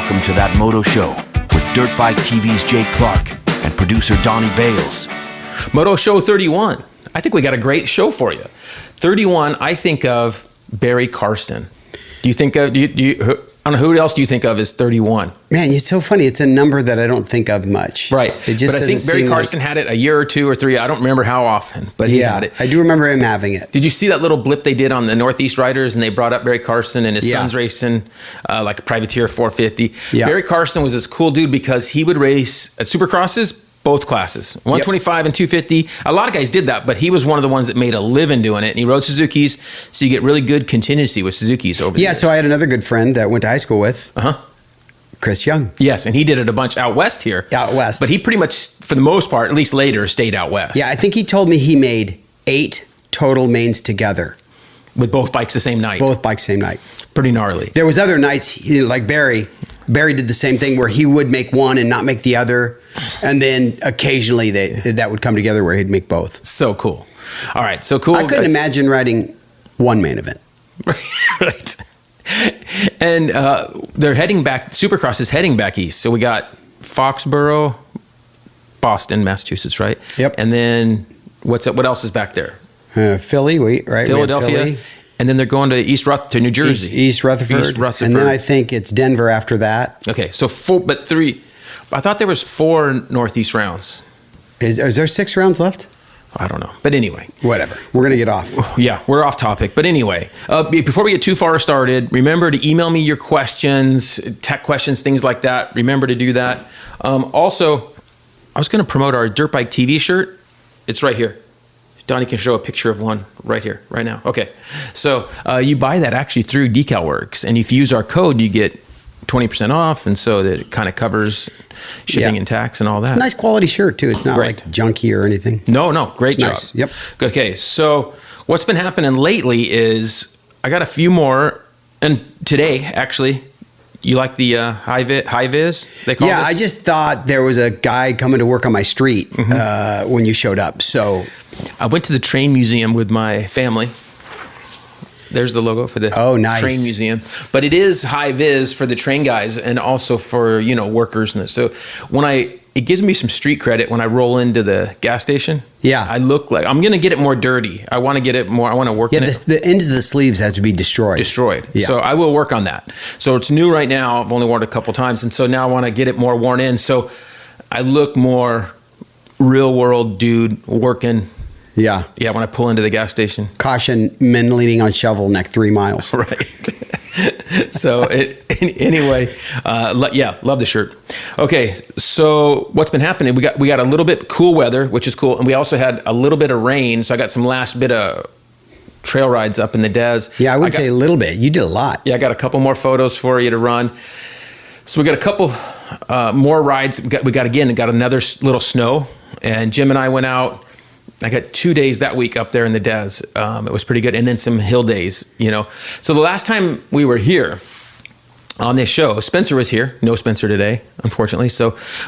welcome to That Moto Show with Dirt Bike TV's Jay Clark and producer Donnie Bales. Moto Show 31. I think we got a great show for you. 31, I think of Barry Karsten. Do you think of, I don't know, who else do you think of as 31? Man, it's so funny. It's a number that I don't think of much. Right. It just but I think Barry Karsten had it a year or two or three. I don't remember how often, but he had it. I do remember him having it. Did you see that little blip they did on the Northeast Riders, and they brought up Barry Karsten and his son's racing like a Privateer 450? Yeah. Barry Karsten was this cool dude because he would race at Supercrosses, both classes, 125 and 250. A lot of guys did that, but he was one of the ones that made a living doing it. And he rode Suzuki's, so you get really good contingency with Suzuki's over the years. So I had another good friend that I went to high school with. Chris Young. Yes, and he did it a bunch out west here. Out west. But he pretty much, for the most part, at least later, stayed out west. Yeah, I think he told me he made 8 total mains together. With both bikes the same night. Both bikes same night. Pretty gnarly. There was other nights, like Barry. Barry did the same thing where he would make one and not make the other. And then occasionally that would come together where he'd make both. So cool. All right, so cool. I couldn't imagine riding one main event. Right. And they're heading back, Supercross is heading back east. So we got Foxborough, Boston, Massachusetts, right? Yep. And then what else is back there? Philly, right? Philadelphia. And then they're going to New Jersey. East Rutherford. And then I think it's Denver after that. Okay, so 4, but 3. I thought there was 4 Northeast rounds. Is there 6 rounds left? I don't know. But anyway. Whatever. We're going to get off. Yeah, we're off topic. But anyway, before we get too far started, remember to email me your questions, tech questions, things like that. Remember to do that. Also, I was going to promote our Dirt Bike TV shirt. It's right here. Donnie can show a picture of one right here, right now. Okay. So you buy that actually through Decal Works. And if you use our code, you get 20% off. And so that it kind of covers shipping and tax and all that. Nice quality shirt, too. It's not like junky or anything. No. Great job. Nice. Yep. Okay. So what's been happening lately is I got a few more. And today, actually, you like the high vis? They call this? I just thought there was a guy coming to work on my street when you showed up. So I went to the train museum with my family. There's the logo for the train museum. But it is high vis for the train guys and also for, workers. And so it gives me some street credit when I roll into the gas station. Yeah. I look like, I'm going to get it more dirty. I want to get it more, I want to work in it. The ends of the sleeves have to be destroyed. Yeah. So I will work on that. So it's new right now. I've only worn it a couple times. And so now I want to get it more worn in. So I look more real world dude working. Yeah, when I pull into the gas station. Caution, men leaning on shovel neck 3 miles. Right. So anyway, love the shirt. Okay, so what's been happening? We got a little bit cool weather, which is cool, and we also had a little bit of rain. So I got some last bit of trail rides up in the Des. Yeah, I would say a little bit. You did a lot. Yeah, I got a couple more photos for you to run. So we got a couple more rides. We got another little snow, and Jim and I went out. I got 2 days that week up there in the Des. It was pretty good. And then some hill days, So the last time we were here on this show, Spencer was here. No Spencer today, unfortunately.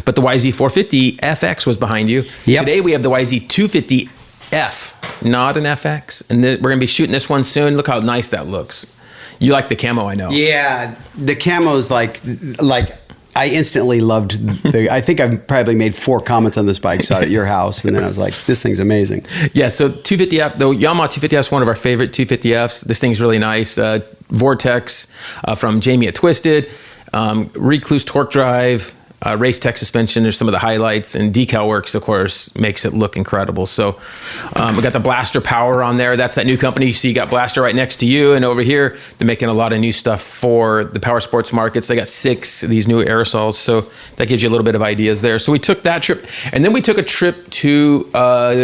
But the YZ450 FX was behind you. Yep. Today we have the YZ250F, not an FX. And we're going to be shooting this one soon. Look how nice that looks. You like the camo, I know. Yeah, the camo's like I instantly loved I think I've probably made 4 comments on this bike, saw it at your house, and then I was like, this thing's amazing. Yeah, so 250F, the Yamaha 250F is one of our favorite 250Fs. This thing's really nice. Vortex from Jamie at Twisted, Recluse torque drive, Race Tech suspension. There's some of the highlights, and Decal Works, of course, makes it look incredible. So we got the Blaster Power on there. That's that new company. You see, you got Blaster right next to you, and over here, they're making a lot of new stuff for the power sports markets. They got 6 of these new aerosols, so that gives you a little bit of ideas there. So we took that trip, and then we took a trip to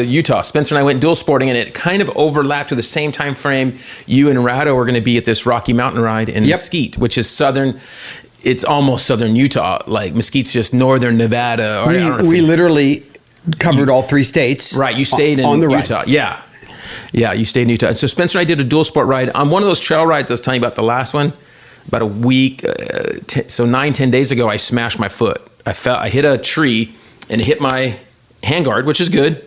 Utah. Spencer and I went dual sporting, and it kind of overlapped with the same time frame. You and Rado were going to be at this Rocky Mountain ride in Mesquite, which is southern. It's almost southern Utah. Like Mesquite's just northern Nevada. We literally covered all 3 states. Right, you stayed in Utah. Yeah, you stayed in Utah. So Spencer and I did a dual sport ride. On one of those trail rides I was telling you about, the last one, about a week, 9-10 days ago, I smashed my foot. I hit a tree, and it hit my handguard, which is good.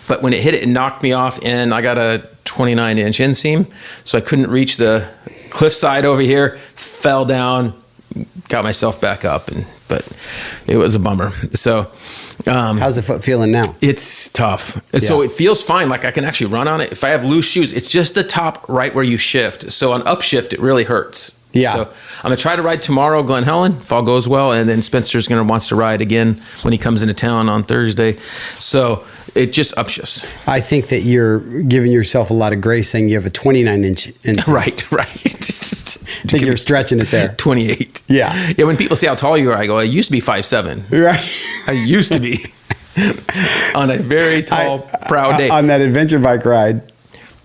But when it hit it knocked me off, and I got a 29-inch inseam. So I couldn't reach the cliffside over here, fell down, got myself back up, but it was a bummer. So how's the foot feeling now? it's tough. So it feels fine. Like I can actually run on it. If I have loose shoes, it's just the top right where you shift. So on upshift, it really hurts. Yeah. So I'm gonna try to ride tomorrow, Glen Helen, if all goes well, and then Spencer's wants to ride again when he comes into town on Thursday. So it just upshifts. I think that you're giving yourself a lot of grace saying you have a 29-inch inseam. Right. I think you're stretching it there. 28. Yeah. When people say how tall you are, I go, I used to be 5'7". Right. I used to be on a very tall, proud day. On that adventure bike ride,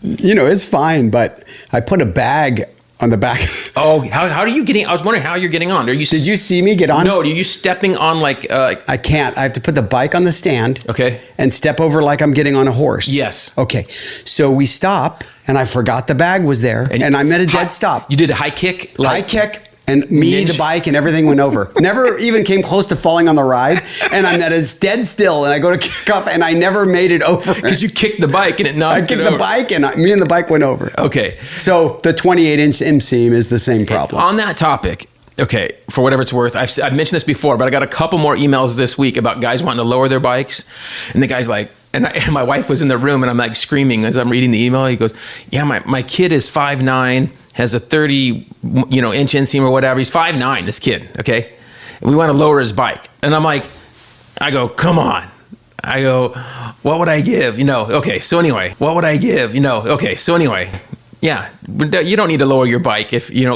it's fine, but I put a bag on the back. Oh, how are you getting? I was wondering how you're getting on. Did you see me get on? No, are you stepping on like? I can't. I have to put the bike on the stand. Okay. And step over like I'm getting on a horse. Yes. Okay. So we stop, and I forgot the bag was there, and I'm at a dead stop. You did a high kick. High kick. And me, the bike, and everything went over. Never even came close to falling on the ride. And I'm at a dead still, and I go to kick up, and I never made it over. Because you kicked the bike, and it knocked I kicked the bike, and me and the bike went over. Okay. So the 28-inch inseam is the same problem. On that topic, okay, for whatever it's worth, I've mentioned this before, but I got a couple more emails this week about guys wanting to lower their bikes. And the guy's like, and my wife was in the room, and I'm like screaming as I'm reading the email. He goes, yeah, my kid is 5'9", has a 30 inch inseam or whatever. He's 5'9", this kid, okay? And we want to lower his bike. And I go, come on. I go, what would I give? Okay, so anyway, what would I give? Okay, so anyway, yeah, you don't need to lower your bike if you're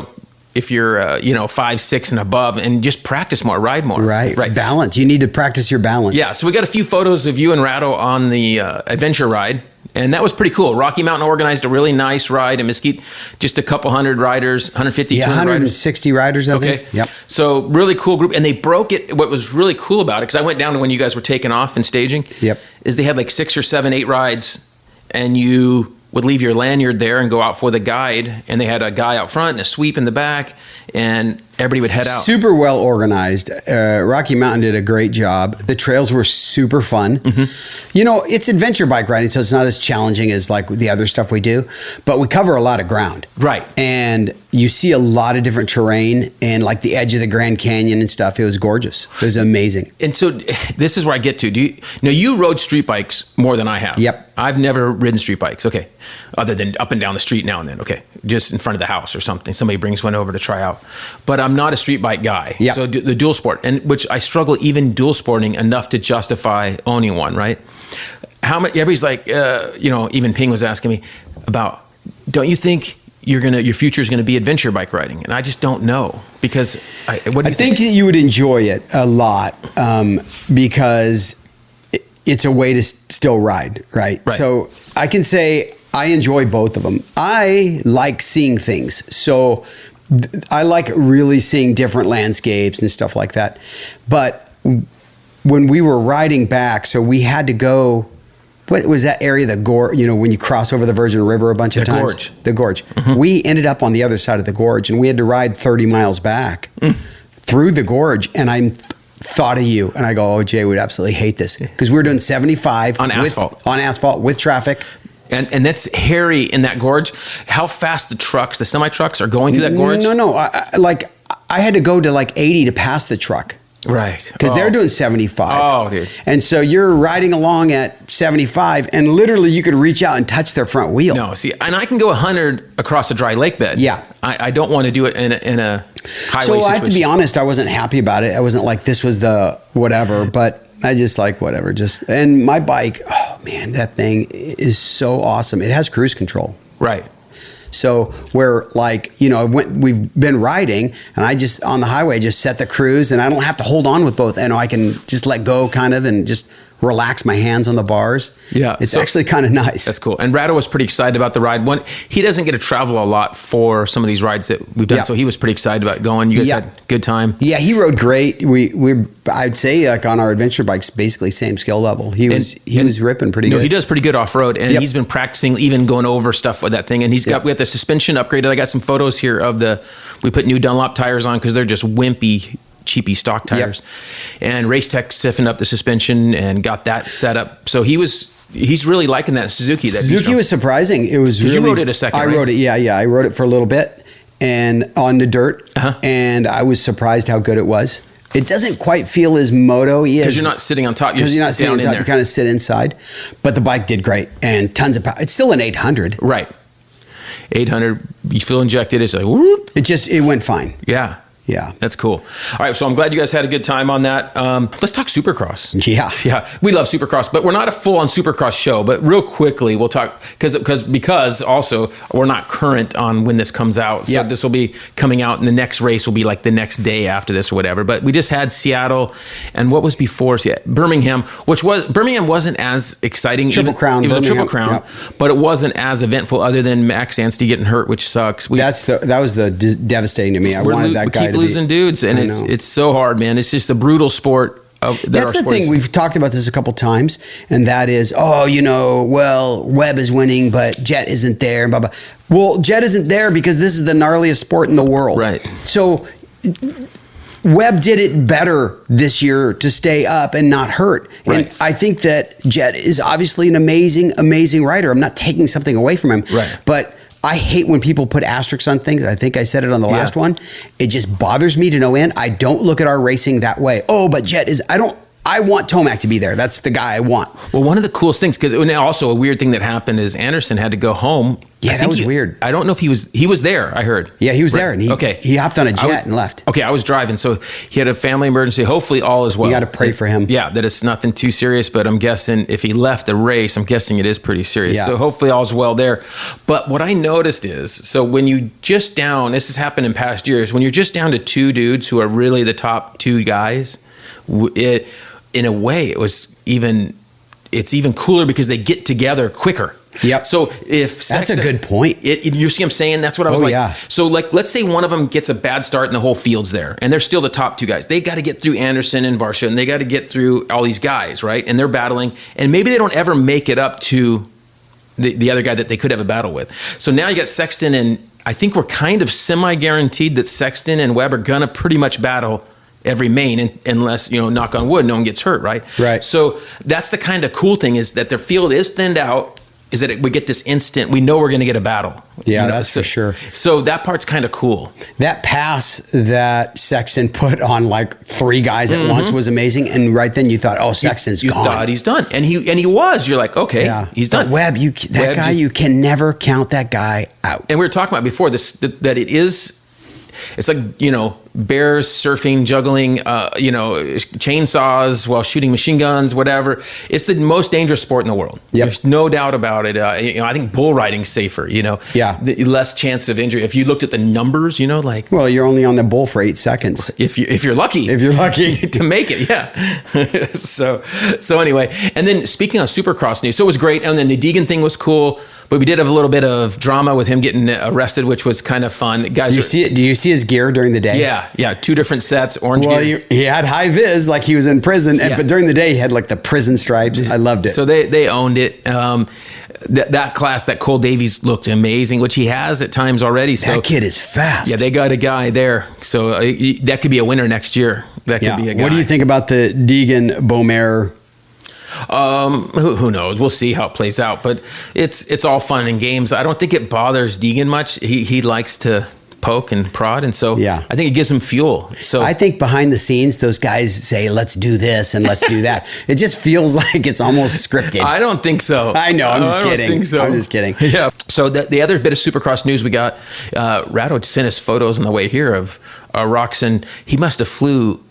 5'6" and above, and just practice more, ride more. Right. Balance. You need to practice your balance. Yeah. So we got a few photos of you and Ratto on the adventure ride, and that was pretty cool. Rocky Mountain organized a really nice ride in Mesquite. Just a couple hundred riders, 150, 200 160 riders, I think. Okay. Yep. So really cool group, and they broke it. What was really cool about it, because I went down to when you guys were taking off and staging. Yep. Is they had like 6 or 7, 8 rides, and you would leave your lanyard there and go out for the guide, and they had a guy out front and a sweep in the back, and everybody would head out. Super well organized. Rocky Mountain did a great job. The trails were super fun. Mm-hmm. It's adventure bike riding, so it's not as challenging as like the other stuff we do, but we cover a lot of ground. Right. And you see a lot of different terrain, and like the edge of the Grand Canyon and stuff. It was gorgeous. It was amazing. And so this is where I get to. You rode street bikes more than I have. Yep. I've never ridden street bikes. Okay. Other than up and down the street now and then. Okay. Just in front of the house or something. Somebody brings one over to try out. But I'm not a street bike guy. Yep. So the dual sport, and which I struggle even dual sporting enough to justify owning one, right? How much? Everybody's like, even Ping was asking me about, don't you think your future is gonna be adventure bike riding? And I just don't know, because I think that you would enjoy it a lot, because it's a way to still ride, right? So I can say I enjoy both of them. I like seeing things, so I like really seeing different landscapes and stuff like that. But when we were riding back, so we had to go. What was that area? The gorge, when you cross over the Virgin River a bunch of times. The gorge. Mm-hmm. We ended up on the other side of the gorge, and we had to ride 30 miles back through the gorge. And I thought of you, and I go, "Oh, Jay would absolutely hate this," because we were doing 75 on asphalt with traffic. And that's hairy in that gorge. How fast the semi trucks are going through that gorge? No. I had to go to like 80 to pass the truck. Right. Because they're doing 75. Oh, dude. And so you're riding along at 75, and literally you could reach out and touch their front wheel. No, see, and I can go 100 across a dry lake bed. Yeah. I don't want to do it in a highway situation. I have to be honest, I wasn't happy about it. I wasn't like, this was the whatever, but I just like whatever. And my bike, oh man, that thing is so awesome. It has cruise control. Right. So where we've been riding, and I just on the highway just set the cruise, and I don't have to hold on with both. I can just let go kind of and just relax my hands on the bars. Yeah. It's actually kind of nice. That's cool. And Ratto was pretty excited about the ride. He doesn't get to travel a lot for some of these rides that we've done, so he was pretty excited about going. You guys had a good time. Yeah, he rode great. I'd say like on our adventure bikes, basically same skill level. He was ripping pretty good. He does pretty good off road, and he's been practicing even going over stuff with that thing. And we got the suspension upgraded. I got some photos here we put new Dunlop tires on because they're just wimpy, cheapy stock tires. And Race Tech stiffened up the suspension and got that set up. So he's really liking that Suzuki. Suzuki was surprising. It was really. You rode it a second. I rode it. Yeah. I rode it for a little bit, and on the dirt, and I was surprised how good it was. It doesn't quite feel as moto-y because you're not sitting on top. You're not sitting on top. You kind of sit inside, but the bike did great and tons of power. It's still an 800, right? 800. You feel injected. It's like whoop. It went fine. Yeah. Yeah. That's cool. All right. So I'm glad you guys had a good time on that. Let's talk Supercross. Yeah. Yeah. We love Supercross, but we're not a full on Supercross show. But real quickly, we'll talk because also we're not current on when this comes out. So this will be coming out and the next race will be like the next day after this or whatever. But we just had Seattle and what was before Birmingham, Birmingham wasn't as exciting. Triple Crown. It was Birmingham. a Triple Crown, but it wasn't as eventful other than Max Anstey getting hurt, which sucks. That was devastating to me. I wanted that guy to losing dudes, and it's so hard, man. It's just a brutal sport. That's the thing. We've talked about this a couple times, and that is, Webb is winning, but Jet isn't there, and blah blah. Well, Jet isn't there because this is the gnarliest sport in the world, right? So Webb did it better this year to stay up and not hurt, right. And I think that Jet is obviously an amazing rider. I'm not taking something away from him, right? But I hate when people put asterisks on things. I think I said it on the last one. It just bothers me to no end. I don't look at our racing that way. Oh, but Jet is, I want Tomac to be there. That's the guy I want. Well, one of the coolest things, because also a weird thing that happened is Anderson had to go home. Yeah, that was weird. I don't know if he was there, I heard. Yeah, he was there, and he hopped on a jet and left. Okay, I was driving, so he had a family emergency. Hopefully all is well. You got to pray for him. Yeah, that it's nothing too serious, but I'm guessing if he left the race, I'm guessing it is pretty serious. Yeah. So hopefully all's well there. But what I noticed is, so when you just down, this has happened in past years, when you're just down to two dudes who are really the top two guys, in a way, it's even cooler because they get together quicker. Yep. So if that's a good point. You see what I'm saying? That's what I was like. Yeah. So let's say one of them gets a bad start and the whole field's there and they're still the top two guys. They got to get through Anderson and Barsha and they got to get through all these guys, right? And they're battling and maybe they don't ever make it up to the other guy that they could have a battle with. So now you got Sexton and I think we're kind of semi-guaranteed that Sexton and Webb are going to pretty much battle every main unless, knock on wood, no one gets hurt, right? Right. So that's the kind of cool thing is that their field is thinned out, is that we get this instant, we know we're going to get a battle. Yeah, that's for sure. So that part's kind of cool. That pass that Sexton put on like three guys at once was amazing. And right then you thought, oh, Sexton's you gone. You thought he's done. And he was. You're like, okay, he's done. But Webb, you can never count that guy out. And we were talking about before this, that it is, it's like, bears surfing, juggling, chainsaws while shooting machine guns, whatever. It's the most dangerous sport in the world. Yep. There's no doubt about it. I think bull riding's safer, the less chance of injury. If you looked at the numbers, well, you're only on the bull for 8 seconds. If you're lucky. If you're lucky. To make it, yeah. So anyway, and then speaking of Supercross news, so it was great. And then the Deegan thing was cool. But we did have a little bit of drama with him getting arrested, which was kind of fun. Guys, do you see his gear during the day? Yeah, 2 different sets, orange gear. He had high vis like he was in prison, but during the day he had like the prison stripes. I loved it. So they owned it. That class, that Cole Davies looked amazing, which he has at times already. So that kid is fast. Yeah, they got a guy there. So that could be a winner next year. That could be a guy. What do you think about the Deegan Beaumare? Who knows? We'll see how it plays out, but it's all fun and games. I don't think it bothers Deegan much. He likes to poke and prod, and so I think it gives him fuel. So I think behind the scenes, those guys say, "Let's do this and let's do that." It just feels like it's almost scripted. I don't think so. I know. I'm just kidding. I don't think so. I'm just kidding. Yeah. So the other bit of Supercross news we got, Rado sent us photos on the way here of Roxon. He must have flew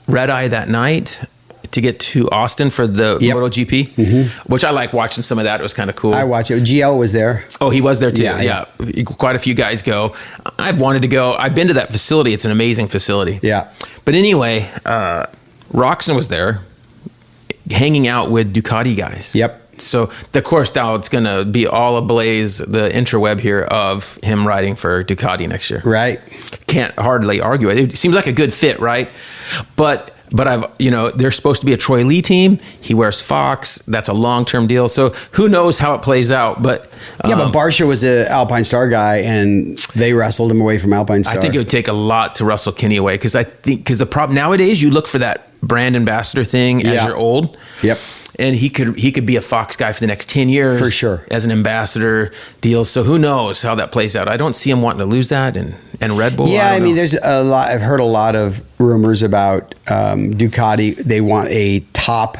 red eye that night to get to Austin for the MotoGP, which I like watching some of that. It was kind of cool. I watched it. GL was there. Oh, he was there too. Yeah. Quite a few guys go. I've wanted to go. I've been to that facility. It's an amazing facility. Yeah. But anyway, Roxon was there hanging out with Ducati guys. Yep. So, of course, now it's going to be all ablaze, the intraweb here of him riding for Ducati next year. Right. Can't hardly argue it. It seems like a good fit, right? But they're supposed to be a Troy Lee team. He wears Fox. That's a long-term deal. So who knows how it plays out? But but Barsha was an Alpine Star guy, and they wrestled him away from Alpine Star. I think it would take a lot to wrestle Kenny away because the problem nowadays, you look for that brand ambassador thing as you're old. Yep. And he could be a Fox guy for the next 10 years. For sure. As an ambassador deal. So who knows how that plays out. I don't see him wanting to lose that. And Red Bull. Yeah, I mean, there's a lot. I've heard a lot of rumors about Ducati. They want a top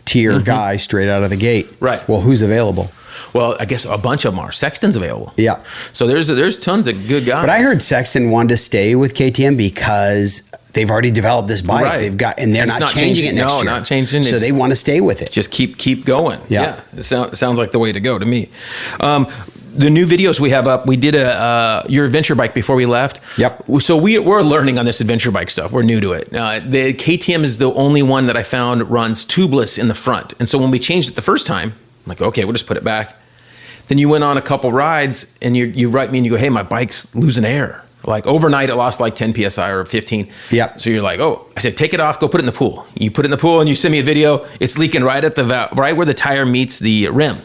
tier guy straight out of the gate. Right. Well, who's available? Well, I guess a bunch of them are. Sexton's available. Yeah. So there's tons of good guys. But I heard Sexton wanted to stay with KTM because they've already developed this bike. Right. They've got, and they're It's not changing it next year. No, not changing it. So they want to stay with it. Just keep going. Yeah. It sounds like the way to go to me. The new videos we have up, we did your adventure bike before we left. Yep. So we're learning on this adventure bike stuff. We're new to it. The KTM is the only one that I found runs tubeless in the front. And so when we changed it the first time, I'm like, okay, we'll just put it back. Then you went on a couple rides and you write me and you go, hey, my bike's losing air. Like overnight, it lost like 10 PSI or 15. Yep. So you're like, oh, I said, take it off, go put it in the pool. You put it in the pool and you send me a video. It's leaking right at right where the tire meets the rim.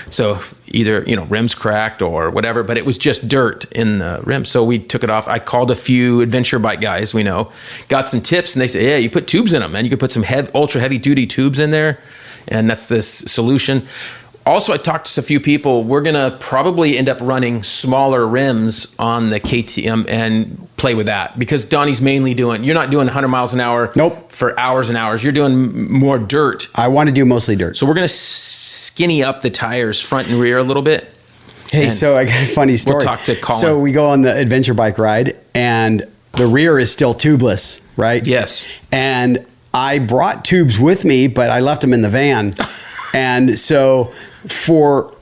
So either, rim's cracked or whatever, but it was just dirt in the rim. So we took it off. I called a few adventure bike guys we know, got some tips, and they said, yeah, you put tubes in them, man. You could put some ultra heavy duty tubes in there, and that's this solution. Also, I talked to a few people. We're going to probably end up running smaller rims on the KTM and play with that because Donnie's mainly you're not doing 100 miles an hour Nope. for hours and hours. You're doing more dirt. I want to do mostly dirt. So we're going to skinny up the tires front and rear a little bit. Hey, so I got a funny story. We'll talk to Colin. So we go on the adventure bike ride and the rear is still tubeless, right? Yes. And I brought tubes with me, but I left them in the van. And so for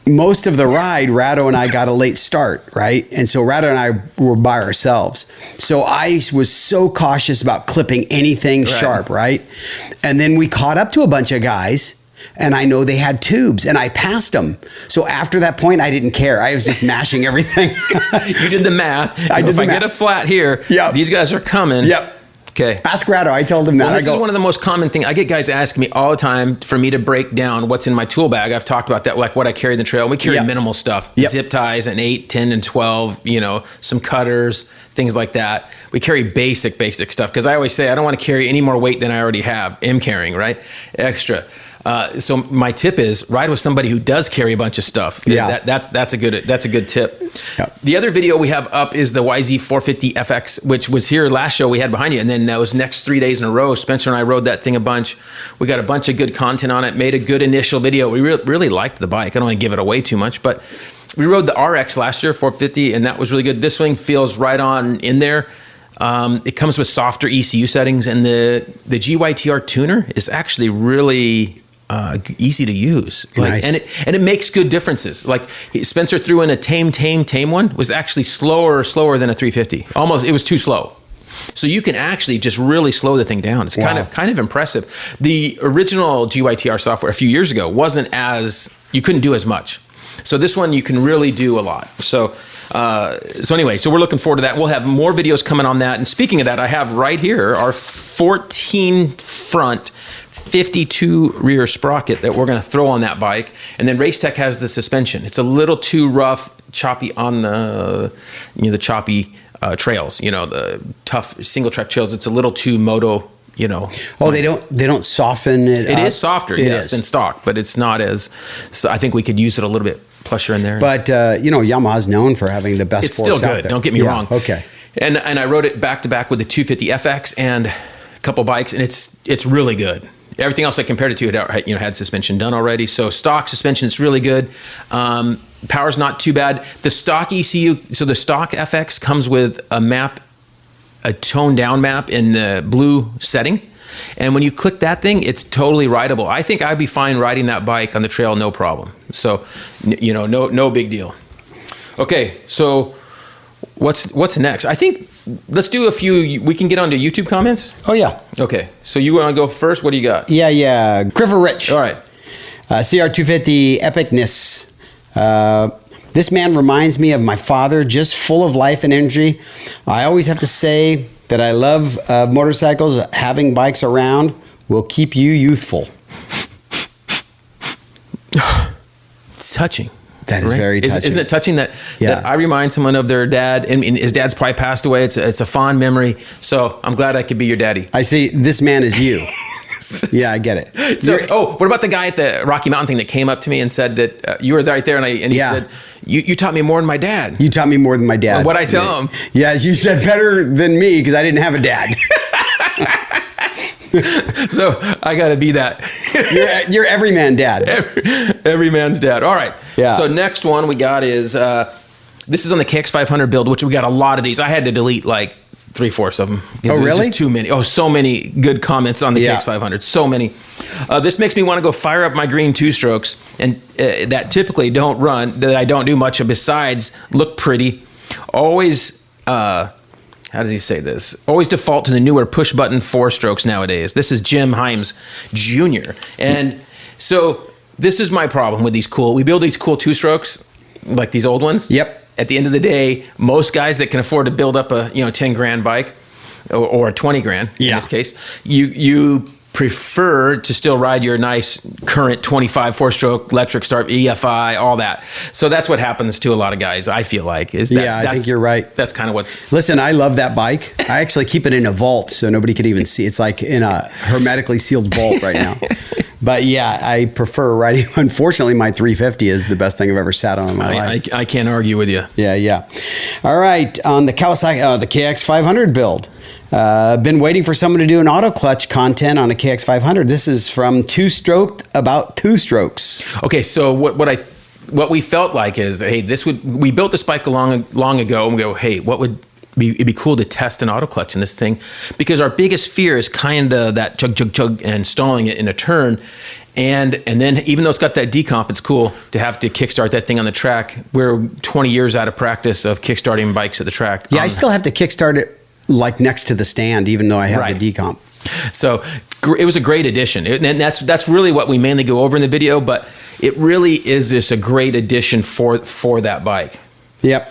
most of the ride, Rado and I got a late start, right? And so Rado and I were by ourselves. So I was so cautious about clipping anything sharp, right? And then we caught up to a bunch of guys and I know they had tubes and I passed them. So after that point, I didn't care. I was just mashing everything. You did the math. I get a flat here, these guys are coming. Yep. Okay. Ask Rado. I told him that. Well, this is one of the most common things. I get guys asking me all the time for me to break down what's in my tool bag. I've talked about that, like what I carry in the trail. We carry minimal stuff. Zip ties, an 8, 10, and 12, some cutters, things like that. We carry basic stuff because I always say I don't want to carry any more weight than I already am carrying, right? Extra. So my tip is ride with somebody who does carry a bunch of stuff. Yeah. That's a good tip. Yep. The other video we have up is the YZ450 FX, which was here last show we had behind you. And then those next 3 days in a row, Spencer and I rode that thing a bunch. We got a bunch of good content on it, made a good initial video. We really liked the bike. I don't want to give it away too much, but we rode the RX last year, 450, and that was really good. This wing feels right on in there. It comes with softer ECU settings, and the GYTR tuner is actually really easy to use. Nice. And it makes good differences. Like Spencer threw in a tame one, was actually slower than a 350. Almost, it was too slow. So you can actually just really slow the thing down. It's kind of impressive. The original GYTR software a few years ago you couldn't do as much. So this one you can really do a lot. So anyway, we're looking forward to that. We'll have more videos coming on that. And speaking of that, I have right here our 14 front, 52 rear sprocket that we're going to throw on that bike. And then Racetech has the suspension. It's a little too rough, choppy on the choppy trails, the tough single track trails. It's a little too Moto, Oh, they don't soften it. It is softer, yes, than stock, but it's not as. So I think we could use it a little bit plusher in there. But Yamaha's known for having the best. It's still good. Don't get me wrong. Okay. And I rode it back to back with the 250 FX and a couple bikes, and it's really good. Everything else I compared it to had suspension done already. So stock suspension is really good. Power's not too bad. The stock ECU, so the stock FX comes with a toned down map in the blue setting. And when you click that thing, it's totally rideable. I think I'd be fine riding that bike on the trail, no problem. So, no big deal. Okay, so what's next? I think let's do a few. We can get onto YouTube comments. Oh yeah. Okay, so you want to go first? What do you got? Yeah. Griffer Rich. All right. CR250 epicness. This man reminds me of my father, just full of life and energy. I always have to say that I love motorcycles. Having bikes around will keep you youthful. It's touching. That is very touching. Isn't it touching that I remind someone of their dad, and his dad's probably passed away. It's a fond memory. So I'm glad I could be your daddy. I see. This man is you. Yeah, I get it. So, what about the guy at the Rocky Mountain thing that came up to me and said that you were right there, and he said, you taught me more than my dad. You taught me more than my dad. Well, what'd I tell him? Yes, you said better than me because I didn't have a dad. So I got to be that. You're every man dad. Every man's dad. All right. Yeah. So next one we got is, this is on the KX500 build, which we got a lot of these. I had to delete like 3/4 of them. Oh, really? There's just too many. Oh, so many good comments on the KX500. So many. This makes me want to go fire up my green 2-strokes, and that typically don't run, that I don't do much of besides look pretty. Always, how does he say this? Always default to the newer push-button 4-strokes nowadays. This is Jim Himes Jr. And so this is my problem with these we build these cool 2-strokes, like these old ones. Yep. At the end of the day, most guys that can afford to build up a 10 grand bike or 20 grand in this case, you prefer to still ride your nice current 25 4-stroke electric start EFI, all that. So that's what happens to a lot of guys, I feel like. I think you're right. That's kind of what's... Listen, I love that bike. I actually keep it in a vault so nobody could even see. It's like in a hermetically sealed vault right now. But yeah, I prefer riding. Unfortunately, my 350 is the best thing I've ever sat on in my life. I can't argue with you. Yeah. All right, on the Kawasaki, the KX500 build. Been waiting for someone to do an auto clutch content on a KX500. This is from About 2 Strokes. Okay, so what we felt like is, hey, we built this bike long ago, and we go, hey, it'd be cool to test an auto clutch in this thing, because our biggest fear is kind of that chug and stalling it in a turn. And then even though it's got that decomp, it's cool to have to kickstart that thing on the track. We're 20 years out of practice of kickstarting bikes at the track. Yeah, I still have to kickstart it like next to the stand, even though I have the decomp. So it was a great addition. And that's really what we mainly go over in the video, but it really is just a great addition for that bike. Yep.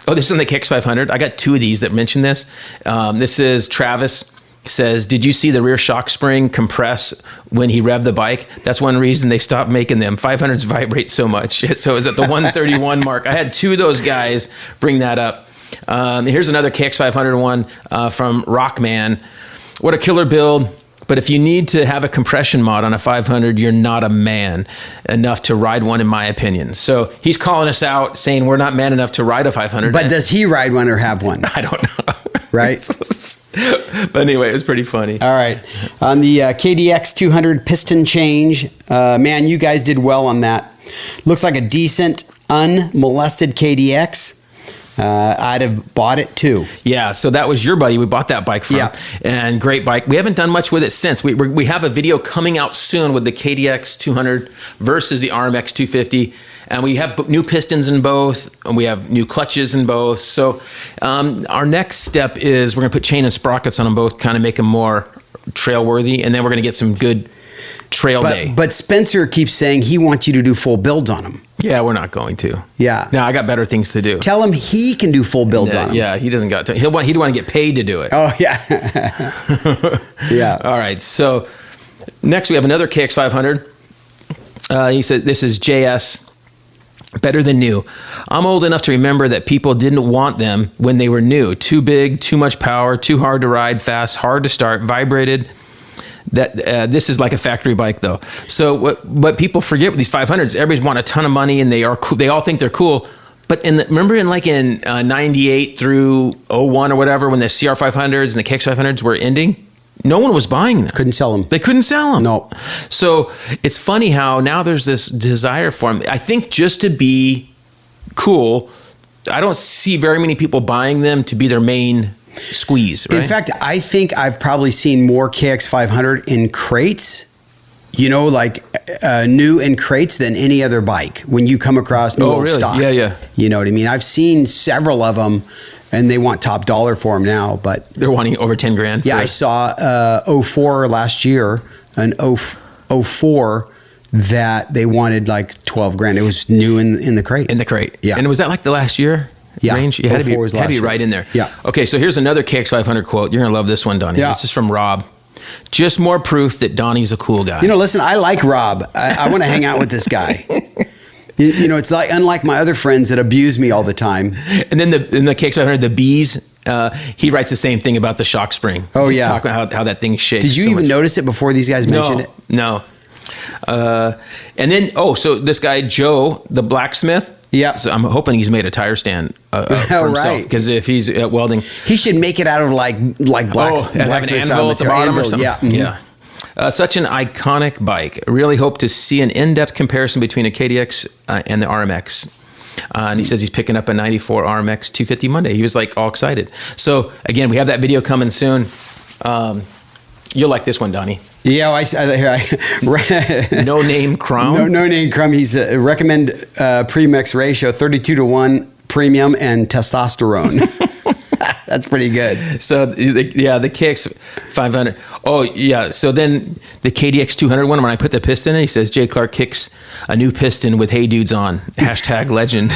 This is on the KX500. I got 2 of these that mention this. This is Travis. Says, did you see the rear shock spring compress when he revved the bike? That's one reason they stopped making them. 500s vibrate so much. So it was at the 131 mark. I had 2 of those guys bring that up. Here's another KX500 one from Rockman. What a killer build. But if you need to have a compression mod on a 500, you're not a man enough to ride one, in my opinion. So he's calling us out, saying we're not man enough to ride a 500. But does he ride one or have one? I don't know. Right? But anyway, it was pretty funny. All right. On the KDX 200 piston change, man, you guys did well on that. Looks like a decent, unmolested KDX. I'd have bought it too. Yeah, so that was your buddy we bought that bike from. Yeah. And great bike. We haven't done much with it since. We have a video coming out soon with the KDX 200 versus the RMX 250. And we have new pistons in both, and we have new clutches in both. So our next step is we're going to put chain and sprockets on them both, kind of make them more trail worthy. And then we're going to get some good trail day. But Spencer keeps saying he wants you to do full builds on them. Yeah, we're not going to. Yeah. No, I got better things to do. Tell him he can do full builds on them. Yeah, he doesn't got to. He'd want to get paid to do it. Oh, yeah. Yeah. All right. So next we have another KX500. He said, this is JS. Better than new. I'm old enough to remember that people didn't want them when they were new. Too big, too much power, too hard to ride fast, hard to start, vibrated. This is like a factory bike though. So what people forget with these 500s, everybody's want a ton of money and they are cool. They all think they're cool. But remember in 98 through 01 or whatever, when the CR500s and the KX500s were ending, no one was buying them. Couldn't sell them. They couldn't sell them. No. So it's funny how now there's this desire for them. I think just to be cool, I don't see very many people buying them to be their main squeeze, right? In fact, I think I've probably seen more KX500 in crates, like new in crates than any other bike when you come across new old stock. Yeah. You know what I mean? I've seen several of them and they want top dollar for them now, but they're wanting over 10 grand. Yeah, I saw 04 last year, an 04 that they wanted like 12 grand. It was new in the crate. In the crate. Yeah. And was that like the last year? Yeah. Range? You had to be right in there. Yeah. Okay, so here's another KX500 quote. You're going to love this one, Donnie. Yeah. This is from Rob. Just more proof that Donnie's a cool guy. Listen, I like Rob. I want to hang out with this guy. You know, it's like unlike my other friends that abuse me all the time. And then in the KX500, the B's, he writes the same thing about the shock spring. Oh, Just yeah. talk about how that thing shakes. Did you so even much. notice it before these guys mentioned it? No. And then, so this guy, Joe, the blacksmith. Yeah. So I'm hoping he's made a tire stand for himself. Right. Because if he's welding. He should make it out of like black have an blacksmith anvil at the material. bottom or Anvil, something. yeah. Mhm. Yeah. Such an iconic bike. Really hope to see an in-depth comparison between a KDX and the RMX. And he says he's picking up a 94 RMX 250 Monday. He was like all excited. So again, we have that video coming soon. You'll like this one, Donnie. Yeah, No name Chrome. No name Crumb. He's recommend premix ratio 32-1 premium and testosterone. That's pretty good. So the KX 500. Oh yeah. So then the KDX 200 one. When I put the piston in, he says Jay Clark kicks a new piston with "Hey Dudes" on #legend.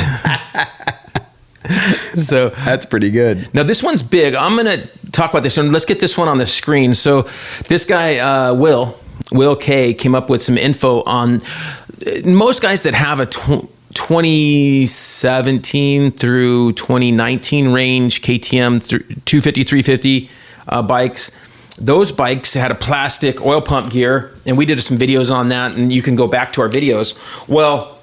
So That's pretty good. now this one's big. I'm gonna talk about this one. Let's get this one on the screen. So this guy Will K came up with some info on most guys that have a 2017 through 2019 range KTM 250, 350 bikes. Those bikes had a plastic oil pump gear, and we did some videos on that, and you can go back to our videos. Well,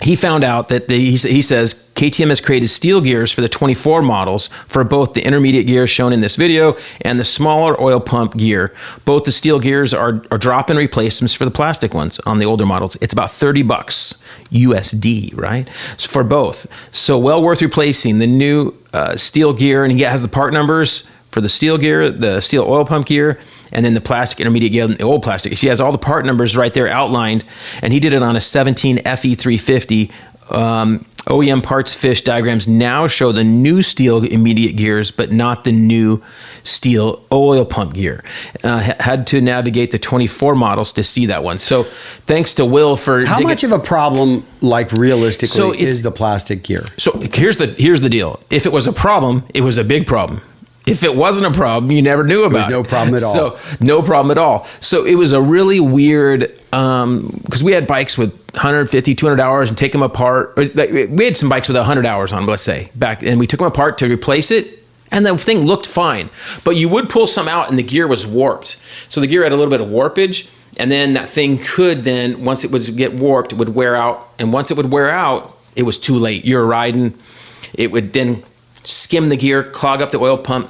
he found out that he says KTM has created steel gears for the 24 models for both the intermediate gear shown in this video and the smaller oil pump gear. Both the steel gears are drop-in replacements for the plastic ones on the older models. It's about $30 USD, right? For both. So well worth replacing the new steel gear, and he has the part numbers for the steel gear, the steel oil pump gear, and then the plastic intermediate gear, the old plastic. He has all the part numbers right there outlined, and he did it on a 17 FE350. OEM parts fish diagrams now show the new steel immediate gears, but not the new steel oil pump gear. Had to navigate the 24 models to see that one. So thanks to Will for How much of a problem, like realistically, So is the plastic gear? So here's the deal. If it was a problem, it was a big problem. If it wasn't a problem, you never knew about it. no problem at all. So no problem at all. So it was a really weird, because we had bikes with 150, 200 hours and take them apart. We had some bikes with 100 hours on them, let's say, back, and we took them apart to replace it. And the thing looked fine, but you would pull some out and the gear was warped. So the gear had a little bit of warpage, and then that thing could then, once it would get warped, it would wear out. And once it would wear out, it was too late. You were riding, it would then skim the gear, clog up the oil pump,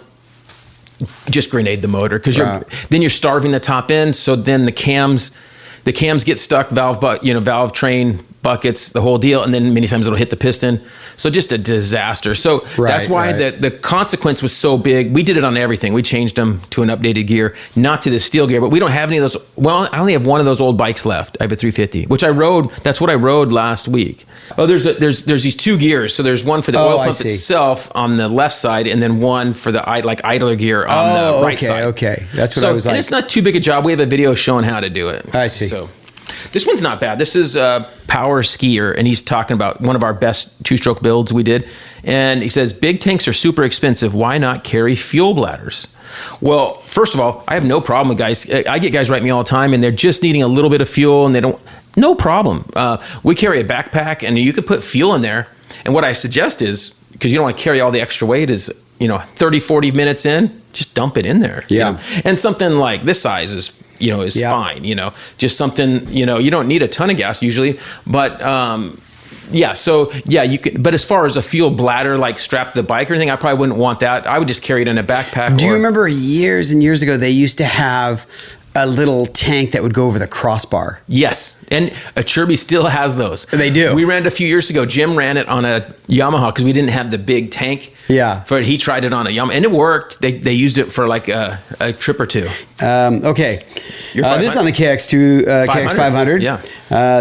just grenade the motor, because then you're starving the top end. So then the cams get stuck, valve train buckets, the whole deal, and then many times it'll hit the piston. So just a disaster. So that's why the consequence was so big. We did it on everything. We changed them to an updated gear, not to the steel gear, but we don't have any of those. Well, I only have one of those old bikes left. I have a 350, which I rode. That's what I rode last week. Oh, there's these two gears. So there's one for the oil pump itself on the left side, and then one for the idler gear on the right side. Okay, that's what I was like. And it's not too big a job. We have a video showing how to do it. I see. So this one's not bad. This is Power Skier, and he's talking about one of our best two-stroke builds we did. And he says, big tanks are super expensive. Why not carry fuel bladders? Well, first of all, I have no problem with guys. I get guys write me all the time, and they're just needing a little bit of fuel, and they don't. No problem. We carry a backpack, and you could put fuel in there. And what I suggest is, because you don't want to carry all the extra weight, is 30, 40 minutes in, just dump it in there. Yeah. And something like this size is fine, just something, you don't need a ton of gas usually, but, you can, but as far as a fuel bladder, like strapped to the bike or anything, I probably wouldn't want that. I would just carry it in a backpack. Do you remember years and years ago, they used to have a little tank that would go over the crossbar? Yes. And a Chirby still has those. They do. We ran it a few years ago. Jim ran it on a Yamaha because we didn't have the big tank. Yeah. He tried it on a Yamaha, and it worked. They used it for like a trip or two. Okay. This is on the KX500. Yeah.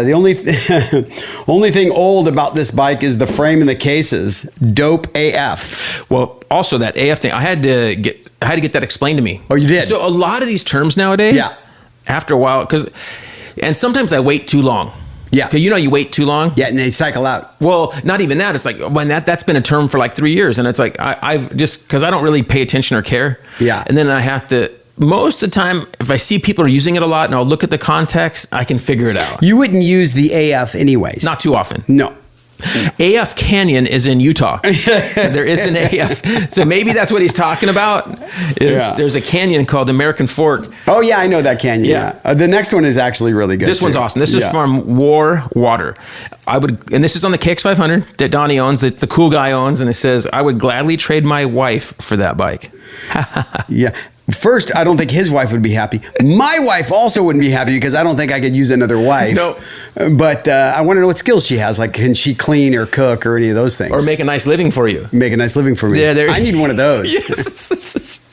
The only thing old about this bike is the frame and the cases. Dope AF. Well, also that AF thing, I had to get that explained to me. Oh, you did? So a lot of these terms nowadays, after a while, and sometimes I wait too long. Yeah. Because you wait too long. Yeah, and they cycle out. Well, not even that. It's like when that's been a term for like 3 years, and it's like I just because I don't really pay attention or care. Yeah. And then I have to. most of the time, if I see people are using it a lot and I'll look at the context, I can figure it out. You wouldn't use the AF anyways. Not too often. No. AF Canyon is in Utah. There is an AF. So maybe that's what he's talking about. There's a canyon called American Fork. Oh, yeah, I know that canyon. Yeah. The next one is actually really good. This one's awesome. This is from War Water. And this is on the KX500 that Donnie owns, that the cool guy owns, and it says, I would gladly trade my wife for that bike. Yeah. First, I don't think his wife would be happy. My wife also wouldn't be happy because I don't think I could use another wife. No. But I want to know what skills she has. Like, can she clean or cook or any of those things? Or make a nice living for you. Make a nice living for me. Yeah, I need one of those. Yes.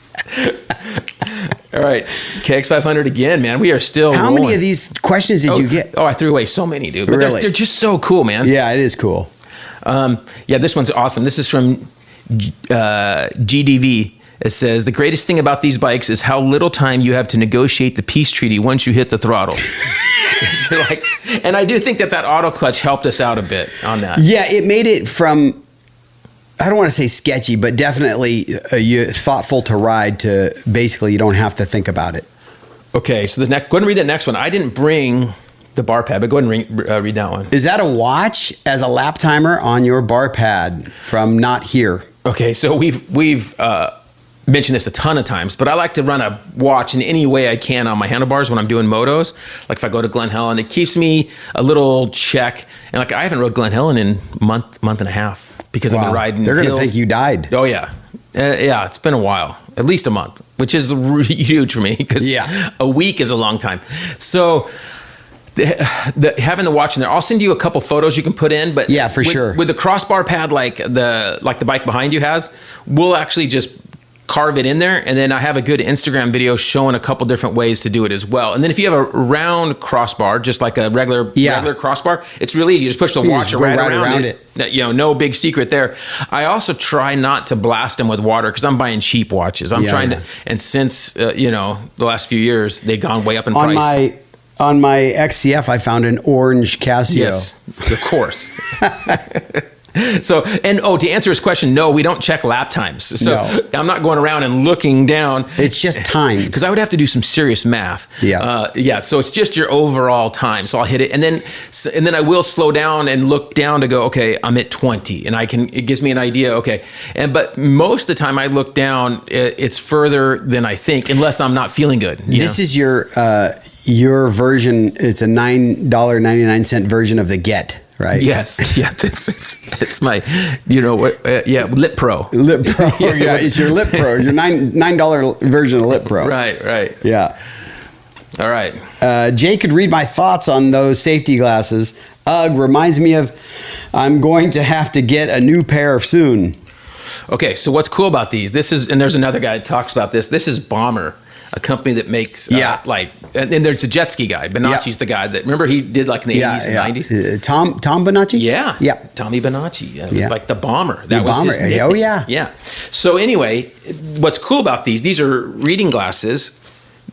All right. KX500 again, man. We are still How rolling. many of these questions did you get? Oh, I threw away so many, dude. But Really? they're just so cool, man. Yeah, it is cool. Yeah, this one's awesome. This is from GDV. It says, the greatest thing about these bikes is how little time you have to negotiate the peace treaty once you hit the throttle. And I do think that auto clutch helped us out a bit on that. Yeah, it made it from, I don't want to say sketchy, but definitely thoughtful to ride to basically you don't have to think about it. Okay, so go ahead and read that next one. I didn't bring the bar pad, but go ahead and read that one. Is that a watch as a lap timer on your bar pad from Not Here? Okay, so we've mentioned this a ton of times, but I like to run a watch in any way I can on my handlebars when I'm doing motos. Like if I go to Glen Helen, it keeps me a little check. And like I haven't rode Glen Helen in a month and a half because I've been riding. They're going to hills. think you died. Oh yeah. Yeah, it's been a while, at least a month, which is huge for me because a week is a long time. So having the watch in there, I'll send you a couple photos you can put in, but yeah, for sure. With the crossbar pad, like the bike behind you has, we'll actually just carve it in there, and then I have a good Instagram video showing a couple different ways to do it as well. And then if you have a round crossbar, just like a regular crossbar, it's really easy. You just push the watch right around it. No big secret there. I also try not to blast them with water because I'm buying cheap watches. I'm trying to, and since the last few years they've gone way up in price. On my XCF, I found an orange Casio. Yes, of course. So, to answer his question, no, we don't check lap times. So I'm not going around and looking down. It's just time. Because I would have to do some serious math. Yeah. So it's just your overall time. So I'll hit it. And then I will slow down and look down to go, okay, I'm at 20. And it gives me an idea, okay. But most of the time I look down, it's further than I think, unless I'm not feeling good. This is your version. It's a $9.99 version of the Get. Right. Yes. Yeah. It's my, Lip Pro. Lip Pro. Yeah. It's your Lip Pro. Your $9 version of Lip Pro. Right. Yeah. All right. Jay could read my thoughts on those safety glasses. Ugh, reminds me of I'm going to have to get a new pair soon. Okay. So what's cool about these? And there's another guy that talks about this. This is Bomber, a company that makes and there's a jet ski guy. Bonacci's the guy that, remember he did like in the 80s and 90s? Tom Bonacci? Yeah. Tommy Bonacci. It was like the Bomber. That was his nickname. Oh, yeah. Yeah. So anyway, what's cool about these are reading glasses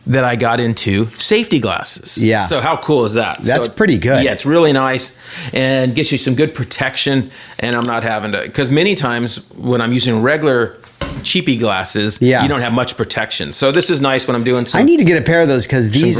that I got into safety glasses. Yeah. So how cool is that? That's pretty good. Yeah, it's really nice and gets you some good protection, and I'm not having to, because many times when I'm using regular cheapy glasses, you don't have much protection. So this is nice when I'm doing some. I need to get a pair of those because these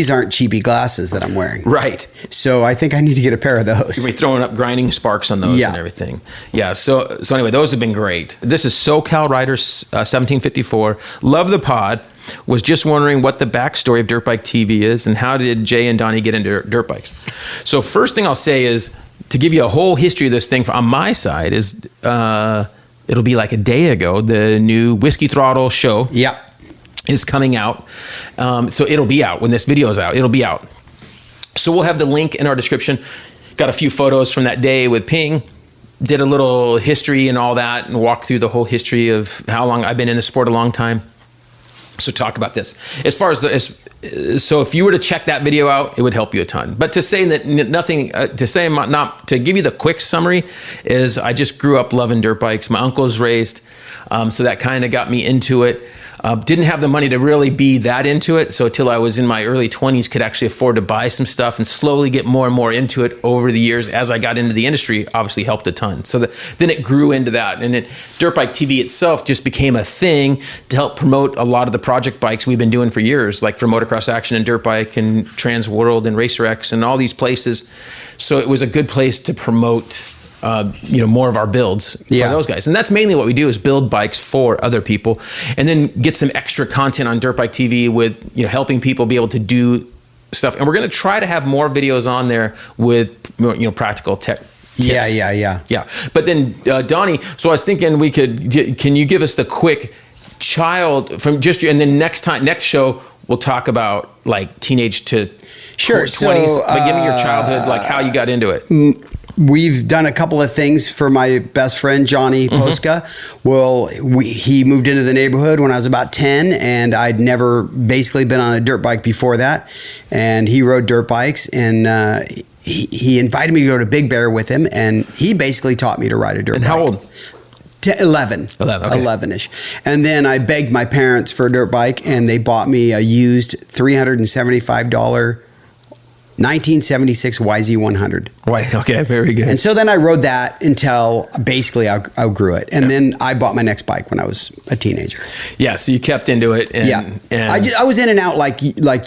aren't cheapy glasses that I'm wearing. Right. So I think I need to get a pair of those. You're throwing up grinding sparks on those and everything. Yeah. So anyway, those have been great. This is SoCal Rider 1754. Love the pod. Was just wondering what the backstory of Dirt Bike TV is and how did Jay and Donnie get into dirt bikes. So first thing I'll say is to give you a whole history of this thing on my side is it'll be like a day ago, the new Whiskey Throttle show is coming out. So it'll be out when this video is out. It'll be out. So we'll have the link in our description. Got a few photos from that day with Ping. Did a little history and all that and walked through the whole history of how long I've been in the sport, a long time. So talk about this. As far as so if you were to check that video out, it would help you a ton. But to say that to give you the quick summary is I just grew up loving dirt bikes. My uncle's raced, so that kind of got me into it. Didn't have the money to really be that into it. So till I was in my early 20s, could actually afford to buy some stuff and slowly get more and more into it over the years. As I got into the industry, obviously helped a ton. So then it grew into that. And Dirt Bike TV itself just became a thing to help promote a lot of the project bikes we've been doing for years, like for Motocross Action and Dirt Bike and Trans World and Racer X and all these places. So it was a good place to promote more of our builds for those guys. And that's mainly what we do, is build bikes for other people, and then get some extra content on Dirt Bike TV with, helping people be able to do stuff. And we're going to try to have more videos on there with, practical tech tips. Yeah. But then, Donnie, so I was thinking can you give us the quick child from just and then next show, we'll talk about like teenage to 20s. But give me your childhood, like how you got into it. We've done a couple of things for my best friend, Johnny Posca. Well, he moved into the neighborhood when I was about 10, and I'd never basically been on a dirt bike before that. And he rode dirt bikes, and he invited me to go to Big Bear with him, and he basically taught me to ride a dirt bike. And how old? 11. 11-ish. And then I begged my parents for a dirt bike, and they bought me a used $375 1976 YZ100. Right. Okay. Very good. And so then I rode that until basically I outgrew it. And then I bought my next bike when I was a teenager. Yeah. So you kept into it. And I was in and out like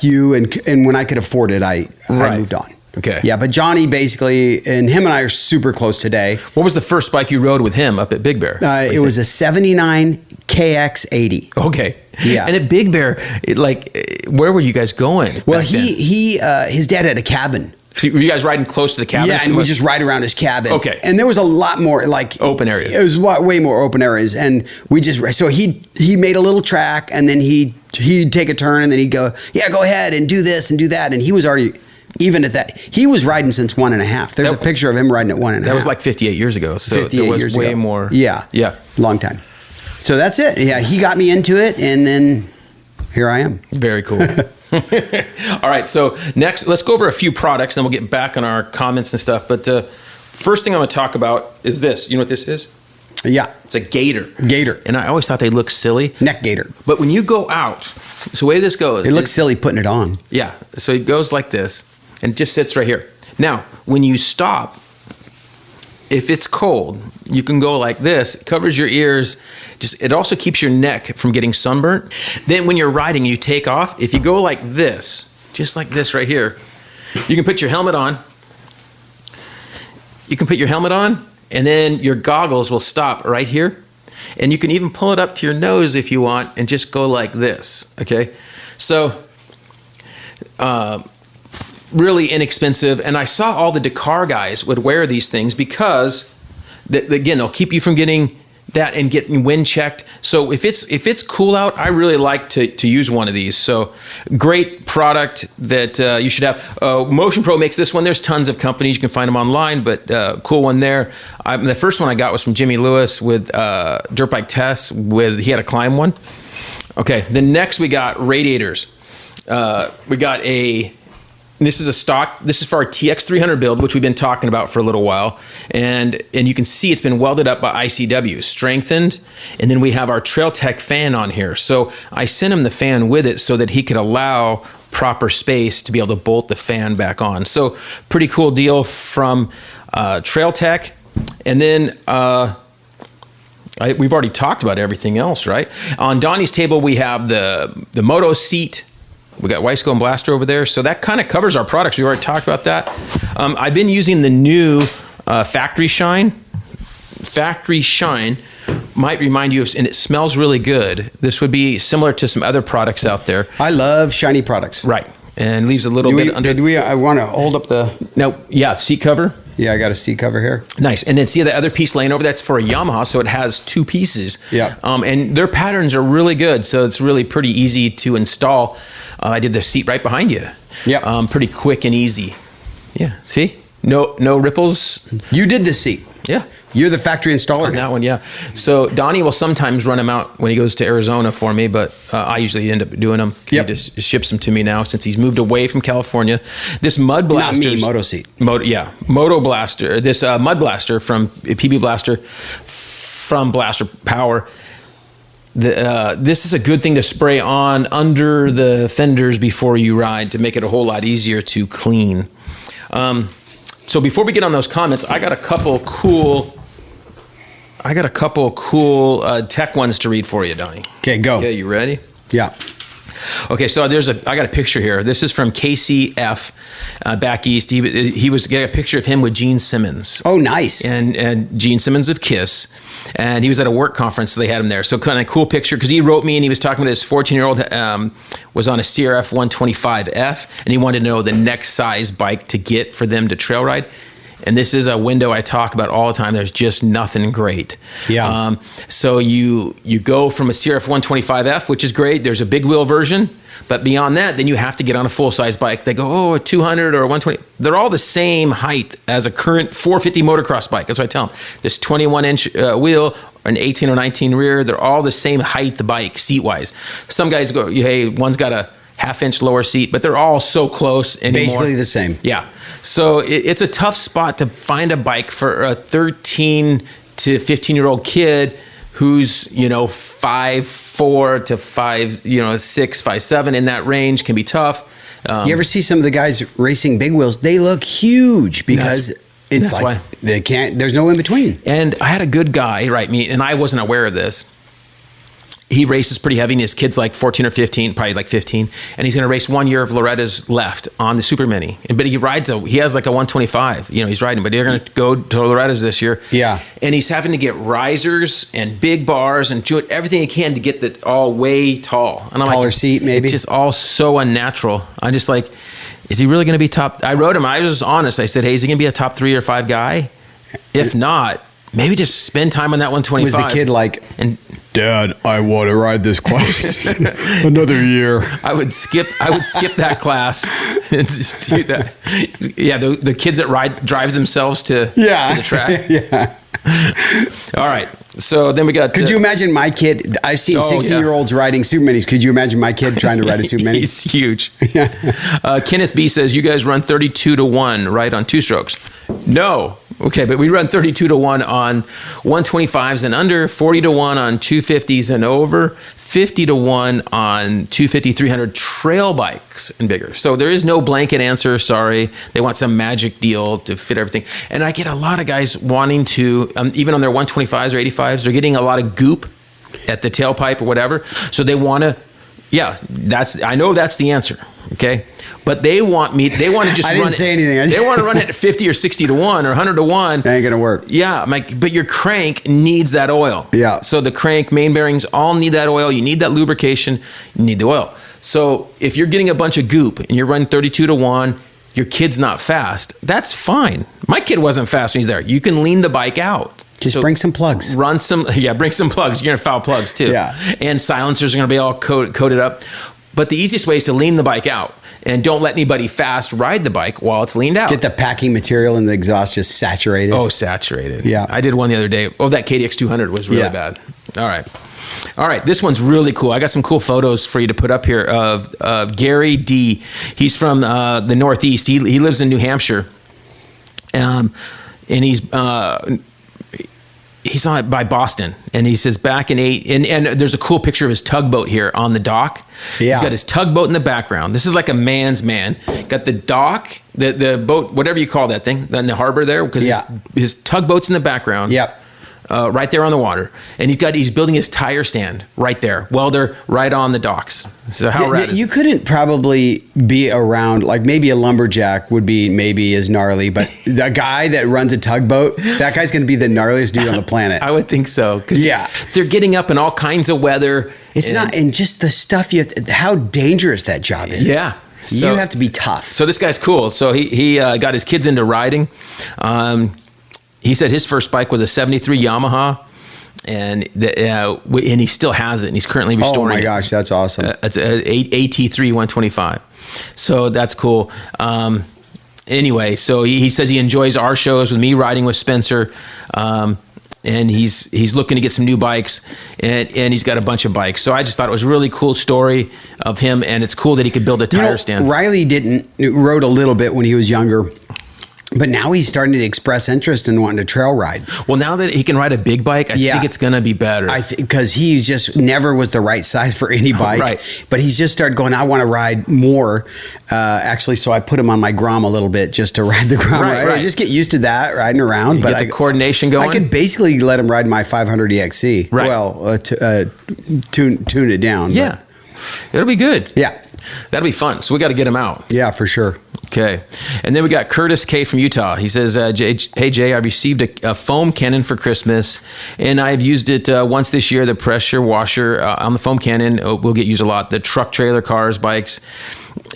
you. And when I could afford it, I moved on. Okay. Yeah. But Johnny basically, and him and I are super close today. What was the first bike you rode with him up at Big Bear? It was a 79 KX80. Okay. Yeah. And at Big Bear, where were you guys going? Well, his dad had a cabin. So were you guys riding close to the cabin? Yeah, and we just ride around his cabin. Okay. And there was a lot more like open areas. It was way more open areas, and we just so he made a little track, and then he'd take a turn, and then he'd go, go ahead and do this and do that, and he was already. Even at that, he was riding since 1.5. There's a picture of him riding at 1.5. That was like 58 years ago. So 58 it was years way ago. more. Yeah. Long time. So that's it. Yeah, he got me into it, and then here I am. Very cool. All right, so next, let's go over a few products, and then we'll get back on our comments and stuff. But first thing I'm going to talk about is this. You know what this is? Yeah. It's a gator. Gator. And I always thought they looked silly. Neck gator. But when you go out, so the way this goes. It looks silly putting it on. Yeah. So it goes like this, and it just sits right here. Now, when you stop, if it's cold, you can go like this. It covers your ears. It also keeps your neck from getting sunburnt. Then when you're riding, you take off. If you go like this, just like this right here, you can put your helmet on. And then your goggles will stop right here. And you can even pull it up to your nose if you want and just go like this, okay? So, really inexpensive. And I saw all the Dakar guys would wear these things because, again, they'll keep you from getting that and getting wind checked. So if it's cool out, I really like to use one of these. So great product that you should have. Motion Pro makes this one. There's tons of companies. You can find them online, but cool one there. The first one I got was from Jimmy Lewis with Dirt Bike Tests. He had a climb one. Okay, then next we got radiators. We got this is a stock. This is for our TX300 build, which we've been talking about for a little while. And you can see it's been welded up by ICW, strengthened. And then we have our Trail Tech fan on here. So I sent him the fan with it so that he could allow proper space to be able to bolt the fan back on. So pretty cool deal from Trail Tech. And then we've already talked about everything else, right? On Donnie's table, we have the Moto seat. We got Weisco and Blaster over there. So that kind of covers our products. We already talked about that. I've been using the new Factory Shine. Factory Shine might remind you of, and it smells really good. This would be similar to some other products out there. I love shiny products. Right. And leaves a little bit under. I want to hold up the... No, yeah, seat cover. Yeah, I got a seat cover here. Nice. And then see the other piece laying over, that's for a Yamaha, so it has two pieces. Yeah. And their patterns are really good, so it's really pretty easy to install. I did the seat right behind you. Yeah. Pretty quick and easy. Yeah. See? No ripples. You did the seat. Yeah. You're the factory installer. On that one, yeah. So Donnie will sometimes run them out when he goes to Arizona for me, but I usually end up doing them. Yep. He just ships them to me now since he's moved away from California. This Mud Blaster. Not me, Moto seat. Moto Blaster. This Mud Blaster from PB Blaster from Blaster Power. this is a good thing to spray on under the fenders before you ride to make it a whole lot easier to clean. So before we get on those comments, I got a couple cool tech ones to read for you, Donnie. Okay, go. Okay, you ready? Yeah. Okay, so I got a picture here. This is from KCF back east. He was getting a picture of him with Gene Simmons. Oh, nice. And Gene Simmons of Kiss. And he was at a work conference, so they had him there. So kind of cool picture, because he wrote me and he was talking about his 14-year-old was on a CRF 125F, and he wanted to know the next size bike to get for them to trail ride. And this is a window I talk about all the time. There's just nothing great. Yeah. So you go from a CRF 125F, which is great. There's a big wheel version. But beyond that, then you have to get on a full-size bike. They go, a 200 or a 120. They're all the same height as a current 450 motocross bike. That's what I tell them. This 21-inch wheel, an 18 or 19 rear, they're all the same height bike, seat-wise. Some guys go, hey, one's got a half-inch lower seat, but they're all so close anymore. Basically the same. Yeah. So it's a tough spot to find a bike for a 13 to 15-year-old kid who's, 5'4" to 5'6", 5'7", in that range can be tough. You ever see some of the guys racing big wheels? They look huge because it's like why. They can't. There's no in between. And I had a good guy write me, and I wasn't aware of this. He races pretty heavy, and his kid's like 14 or 15, probably like 15, and he's going to race 1 year of Loretta's left on the Super Mini. But he has like a 125, he's riding, but they're going to go to Loretta's this year. Yeah. And he's having to get risers and big bars and do everything he can to get it all way tall. And I'm Taller like, seat, maybe? It's just all so unnatural. I'm just like, is he really going to be top? I wrote him, I was honest. I said, hey, is he going to be a top 3 or 5 guy? If not, maybe just spend time on that 125. Was the kid like, Dad, I want to ride this class another year? I would skip that class and just do that. Yeah, the kids that drive themselves to the track. Yeah. All right. So then we got. Could you imagine my kid? I've seen 16-year-olds riding Super Minis. Could you imagine my kid trying to ride a Super Mini? He's huge. Yeah. Kenneth B says, you guys run 32-1, right, on 2-strokes? No. Okay, but we run 32-1 on 125s and under, 40-1 on 250s and over, 50-1 on 250, 300 trail bikes and bigger. So there is no blanket answer. Sorry, they want some magic deal to fit everything. And I get a lot of guys wanting to, even on their 125s or 85s, they're getting a lot of goop at the tailpipe or whatever. So they want to. Yeah, I know that's the answer. Okay, but they want to just I didn't say anything. They want to run it at 50 or 60-1 or 100-1. That ain't gonna work. Yeah, I'm like, but your crank needs that oil. Yeah. So the crank, main bearings, all need that oil. You need that lubrication. You need the oil. So if you're getting a bunch of goop and you're running 32-1, your kid's not fast. That's fine. My kid wasn't fast when he's there. You can lean the bike out. Just bring some plugs. Bring some plugs. You're gonna foul plugs too. Yeah. And silencers are gonna be all coated up. But the easiest way is to lean the bike out, and don't let anybody fast ride the bike while it's leaned out. Get the packing material in the exhaust just saturated. Oh, saturated. Yeah. I did one the other day. Oh, that KDX 200 was really bad. All right. This one's really cool. I got some cool photos for you to put up here of Gary D. He's from the Northeast. He lives in New Hampshire. And he's on by Boston, and he says back in and there's a cool picture of his tugboat here on the dock. Yeah. He's got his tugboat in the background. This is like a man's man. Got the dock, the boat, whatever you call that thing, in the harbor there, because his tugboat's in the background. Yep. Right there on the water, and he's building his tire stand right there, welder right on the docks. So how rad is you couldn't probably be around, like maybe a lumberjack would be maybe as gnarly, but the guy that runs a tugboat, that guy's going to be the gnarliest dude on the planet. I would think so, because they're getting up in all kinds of weather. And just the stuff how dangerous that job is. Yeah. So, you have to be tough. So this guy's cool. So he got his kids into riding. He said his first bike was a 73 Yamaha, and he still has it, and he's currently restoring it. Oh my gosh, that's awesome. It's an AT3 125. So that's cool. Anyway, so he says he enjoys our shows with me riding with Spencer, and he's looking to get some new bikes, and he's got a bunch of bikes. So I just thought it was a really cool story of him, and it's cool that he could build a tire stand. Riley rode a little bit when he was younger. But now he's starting to express interest in wanting to trail ride. Well, now that he can ride a big bike, I think it's going to be better. Because he just never was the right size for any bike. Right. But he's just started going, I want to ride more. Actually, so I put him on my Grom a little bit just to ride the Grom. Right. Just get used to that, riding around. But get the coordination going. I could basically let him ride my 500 EXC. Right. Well, tune it down. Yeah. It'll be good. Yeah. That'll be fun. So we got to get him out. Yeah, for sure. Okay. And then we got Curtis K from Utah. He says, hey, Jay, I received a foam cannon for Christmas, and I've used it once this year. The pressure washer on the foam cannon will get used a lot. The truck, trailer, cars, bikes.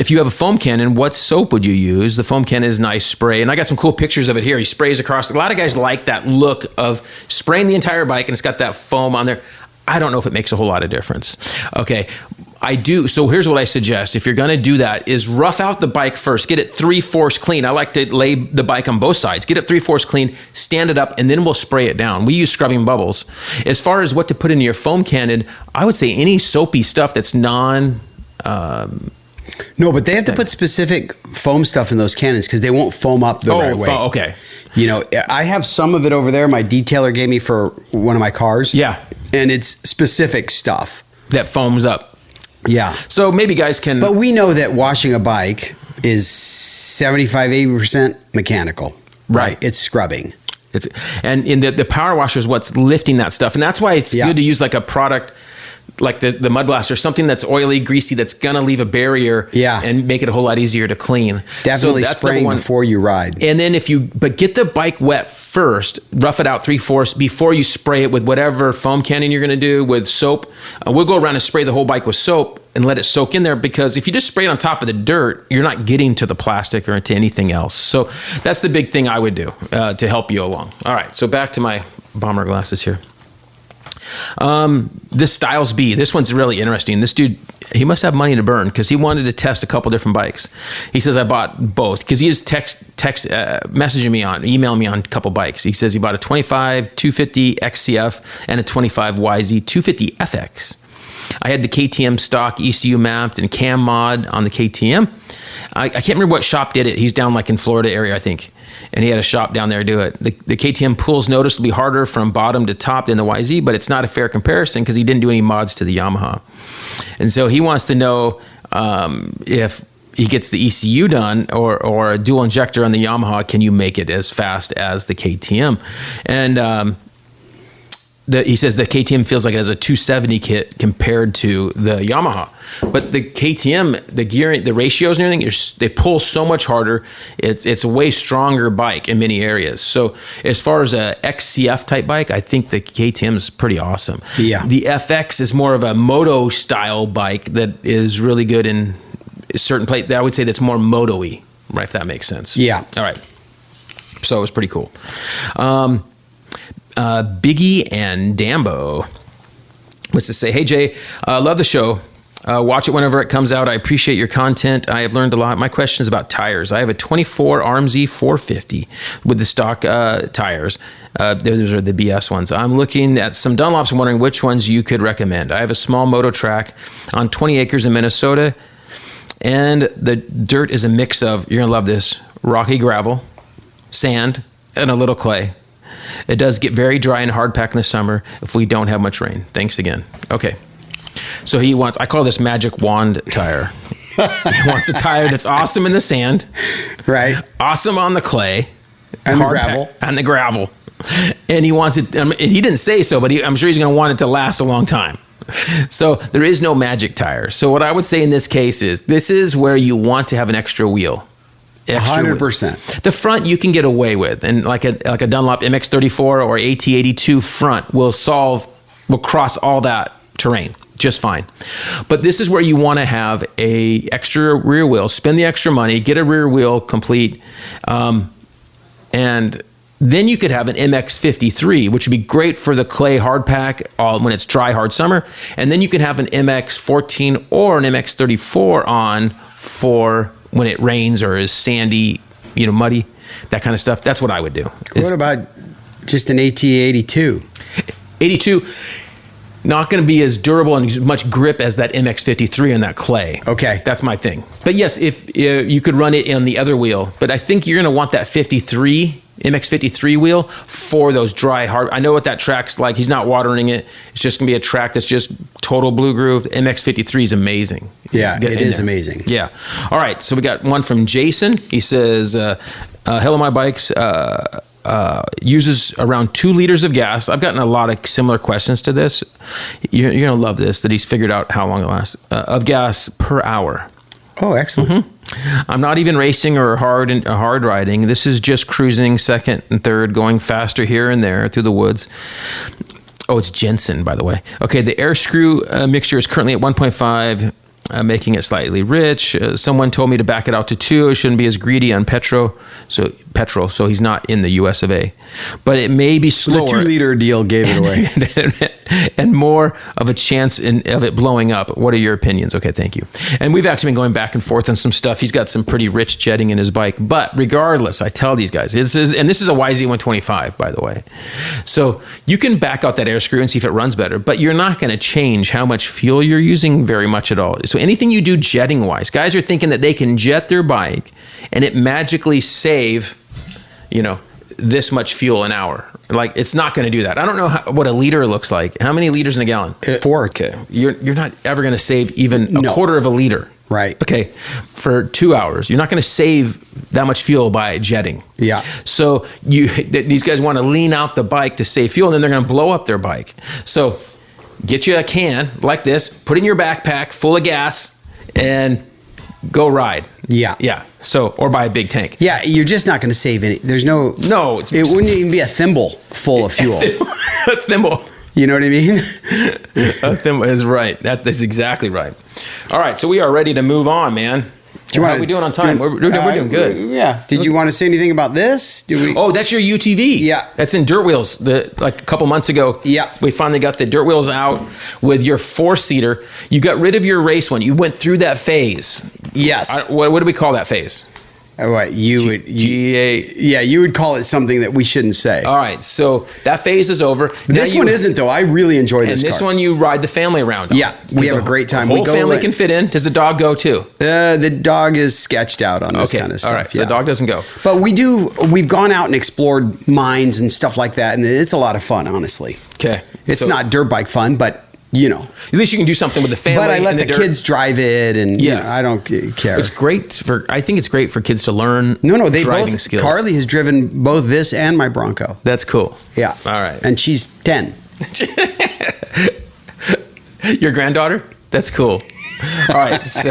If you have a foam cannon, what soap would you use? The foam cannon is nice spray. And I got some cool pictures of it here. He sprays across. A lot of guys like that look of spraying the entire bike, and it's got that foam on there. I don't know if it makes a whole lot of difference. Okay. I do. So here's what I suggest. If you're going to do that is rough out the bike first. Get it 3/4 clean. I like to lay the bike on both sides. Get it 3/4 clean, stand it up, and then we'll spray it down. We use scrubbing bubbles. As far as what to put in your foam cannon, I would say any soapy stuff that's no, but they have to put specific foam stuff in those cannons because they won't foam up the right way. Okay. You know, I have some of it over there. My detailer gave me for one of my cars. Yeah. And it's specific stuff that foams up. Yeah. So maybe guys can... But we know that washing a bike is 75-80% mechanical. Right. It's scrubbing. And in the power washer is what's lifting that stuff. And that's why it's good to use like a product like the Mud Blaster, something that's oily, greasy, that's going to leave a barrier and make it a whole lot easier to clean. Definitely spraying before you ride. And then but get the bike wet first, rough it out 3/4 before you spray it with whatever foam cannon you're going to do with soap. We'll go around and spray the whole bike with soap and let it soak in there, because if you just spray it on top of the dirt, you're not getting to the plastic or into anything else. So that's the big thing I would do to help you along. All right, so back to my bomber glasses here. This Styles B, this one's really interesting. This dude, he must have money to burn because he wanted to test a couple different bikes. He says, I bought both because he is messaging me emailing me on a couple bikes. He says he bought a 25 250 XCF and a 25 YZ 250 FX. I had the KTM stock ECU mapped and cam mod on the KTM. I can't remember what shop did it. He's down like in Florida area, I think. And he had a shop down there do it. The KTM pulls noticeably harder from bottom to top than the YZ, but it's not a fair comparison because he didn't do any mods to the Yamaha. And so he wants to know if he gets the ECU done or a dual injector on the Yamaha, can you make it as fast as the KTM? And he says the KTM feels like it has a 270 kit compared to the Yamaha, but the KTM, the gearing, the ratios and everything, they pull so much harder. It's a way stronger bike in many areas. So as far as a XCF type bike, I think the KTM is pretty awesome. Yeah. The FX is more of a Moto style bike that is really good in certain places. I would say that's more Moto-y, right? If that makes sense. Yeah. All right. So it was pretty cool. Biggie and Dambo. What's to say? Hey Jay, love the show. Watch it whenever it comes out. I appreciate your content. I have learned a lot. My question is about tires. I have a 24 RMZ 450 with the stock tires. Those are the BS ones. I'm looking at some Dunlops and wondering which ones you could recommend. I have a small moto track on 20 acres in Minnesota, and the dirt is a mix of, you're gonna love this, rocky gravel, sand, and a little clay. It does get very dry and hard packed in the summer if we don't have much rain. Thanks again. Okay. So he wants, I call this magic wand tire. He wants a tire that's awesome in the sand. Right. Awesome on the clay. And the gravel. And the gravel. And he wants it, and he didn't say so, but I'm sure he's going to want it to last a long time. So there is no magic tire. So what I would say in this case is, this is where you want to have an extra wheel. 100%. The front you can get away with, and like a Dunlop MX-34 or AT-82 front will cross all that terrain just fine. But this is where you want to have a extra rear wheel. Spend the extra money, get a rear wheel complete, and then you could have an MX-53, which would be great for the clay hard pack when it's dry, hard summer. And then you can have an MX-14 or an MX-34 on for when it rains or is sandy, muddy, that kind of stuff. That's what I would do. What about just an AT-82? 82, Not going to be as durable and as much grip as that MX-53 on that clay. Okay. That's my thing. But yes, if you could run it on the other wheel, but I think you're going to want that MX-53 wheel for those dry, hard. I know what that track's like. He's not watering it. It's just going to be a track that's just total blue groove. The MX-53 is amazing. Yeah, it is amazing. Yeah. All right. So we got one from Jason. He says, hello, my bikes. Uses around 2 liters of gas. I've gotten a lot of similar questions to this. You're going to love this, that he's figured out how long it lasts, of gas per hour. Oh, excellent. I'm not even racing or hard riding. This is just cruising second and third, going faster here and there through the woods. Oh, it's Jensen, by the way. Okay, the air screw mixture is currently at 1.5. Making it slightly rich. Someone told me to back it out to 2. It shouldn't be as greedy on petrol, so he's not in the US of A. But it may be slower. The 2-liter deal gave it away. And more of a chance of it blowing up. What are your opinions? Okay, thank you. And we've actually been going back and forth on some stuff. He's got some pretty rich jetting in his bike. But regardless, I tell these guys, this is a YZ125, by the way. So you can back out that air screw and see if it runs better, but you're not going to change how much fuel you're using very much at all. So anything you do jetting wise, guys are thinking that they can jet their bike and it magically save, this much fuel an hour. Like, it's not going to do that. I don't know what a liter looks like. How many liters in a gallon? 4. Okay. You're not ever going to save even a quarter of a liter. Right. Okay. For 2 hours, you're not going to save that much fuel by jetting. Yeah. So these guys want to lean out the bike to save fuel, and then they're going to blow up their bike. So get you a can like this, put it in your backpack full of gas, and go ride. Yeah. Yeah. So, or buy a big tank. Yeah, you're just not going to save any. There's no. It wouldn't even be a thimble full of fuel. A thimble. You know what I mean? A thimble is right. That is exactly right. All right. So we are ready to move on, man. How are we doing on time? We're doing good. Yeah. Did you want to say anything about this? Oh, that's your UTV. Yeah. That's in dirt wheels. Like a couple months ago. Yeah. We finally got the dirt wheels out with your 4-seater. You got rid of your race one. You went through that phase. Yes. What do we call that phase? What you would GA? Yeah, you would call it something that we shouldn't say. All right, so that phase is over. This one isn't though. I really enjoy this. And this car. one you ride the family around on. Yeah, we have a great time. The whole family can fit in. Does the dog go too? The dog is sketched out on this kind of stuff. All right, so the dog doesn't go. But we've gone out and explored mines and stuff like that, and it's a lot of fun, honestly. Okay, it's not dirt bike fun, but. At least you can do something with the family. But I let the kids drive it, and I don't care. It's great I think it's great for kids to learn. No, they driving both. skills. Carly has driven both this and my Bronco. That's cool. Yeah. All right. And she's 10. Your granddaughter? That's cool. All right. So.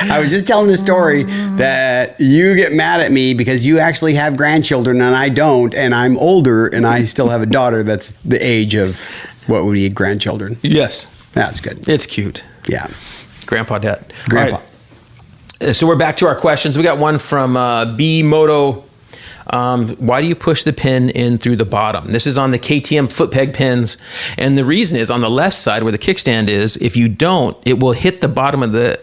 I was just telling the story that you get mad at me because you actually have grandchildren and I don't, and I'm older and I still have a daughter that's the age of what would be grandchildren. Yes. That's good. It's cute. Yeah. Grandpa dad. Grandpa. Right. So we're back to our questions. We got one from Moto. Why do you push the pin in through the bottom? This is on the KTM foot peg pins. And the reason is on the left side where the kickstand is, if you don't, it will hit the bottom of the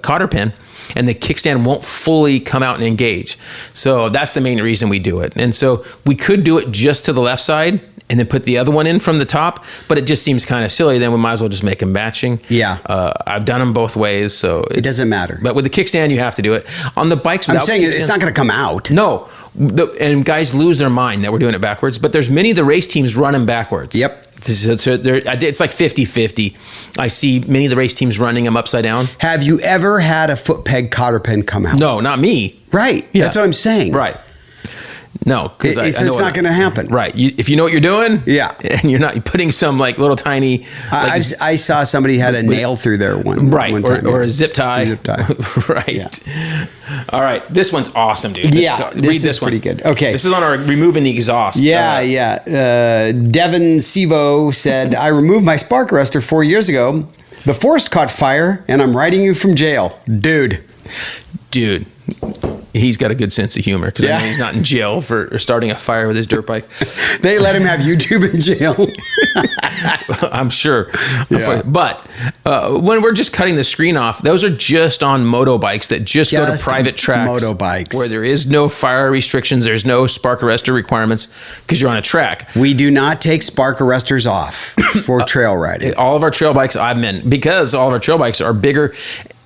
cotter pin and the kickstand won't fully come out and engage. So that's the main reason we do it. And so we could do it just to the left side and then put the other one in from the top, but it just seems kind of silly. Then we might as well just make them matching. Yeah. I've done them both ways, so it doesn't matter. But with the kickstand, you have to do it. On the bikes without I'm saying it's not going to come out. No. And guys lose their mind that we're doing it backwards, but there's many of the race teams running backwards. Yep. So it's like 50-50. I see many of the race teams running them upside down. Have you ever had a foot peg cotter pin come out? No, not me. Right. Yeah. That's what I'm saying. Right. No, because it's not going to happen. Right. If you know what you're doing, yeah, and you're not putting some like little tiny. I saw somebody had a nail through there one time, or a zip tie. Right. Yeah. All right. This one's awesome, dude. This is pretty good. Okay. This is on our removing the exhaust. Yeah. Devin Sevo said, I removed my spark arrestor 4 years ago. The force caught fire, and I'm writing you from jail, dude. he's got a good sense of humor because I know he's not in jail for starting a fire with his dirt bike. They let him have YouTube in jail. I'm sure. Yeah. But when we're just cutting the screen off, those are just on moto bikes that just go to private tracks. Moto bikes. Where there is no fire restrictions, there's no spark arrestor requirements because you're on a track. We do not take spark arresters off for trail riding. All of our trail bikes, because all of our trail bikes are bigger.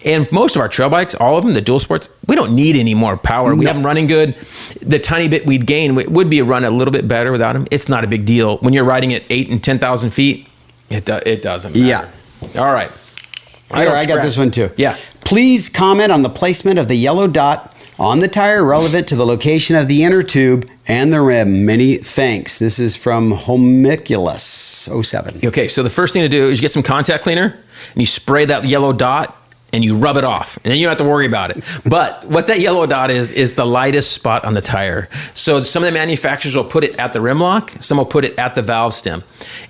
And most of our trail bikes, all of them, the dual sports, we don't need any more power. We have them running good. The tiny bit we'd gain would be a run a little bit better without them. It's not a big deal. When you're riding at 8,000 and 10,000 feet, it doesn't matter. Yeah. All right. I got this one too. Yeah. Please comment on the placement of the yellow dot on the tire relevant to the location of the inner tube and the rim. Many thanks. This is from Homiculus 07. Okay, so the first thing to do is you get some contact cleaner and you spray that yellow dot and you rub it off, and then you don't have to worry about it. But what that yellow dot is the lightest spot on the tire. So some of the manufacturers will put it at the rim lock, some will put it at the valve stem.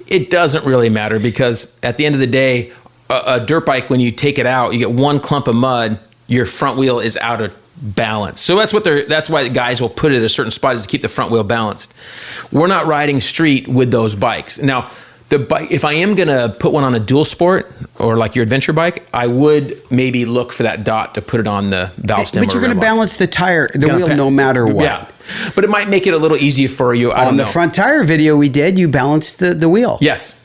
It doesn't really matter because at the end of the day, a dirt bike, when you take it out, you get one clump of mud, your front wheel is out of balance. So that's why the guys will put it at a certain spot, is to keep the front wheel balanced. We're not riding street with those bikes. Now, the bike, if I am going to put one on a dual sport or like your adventure bike, I would maybe look for that dot to put it on the valve stem. But you're going to balance the wheel no matter what. Yeah. But it might make it a little easier for you. On the front tire video we did, you balanced the wheel. Yes.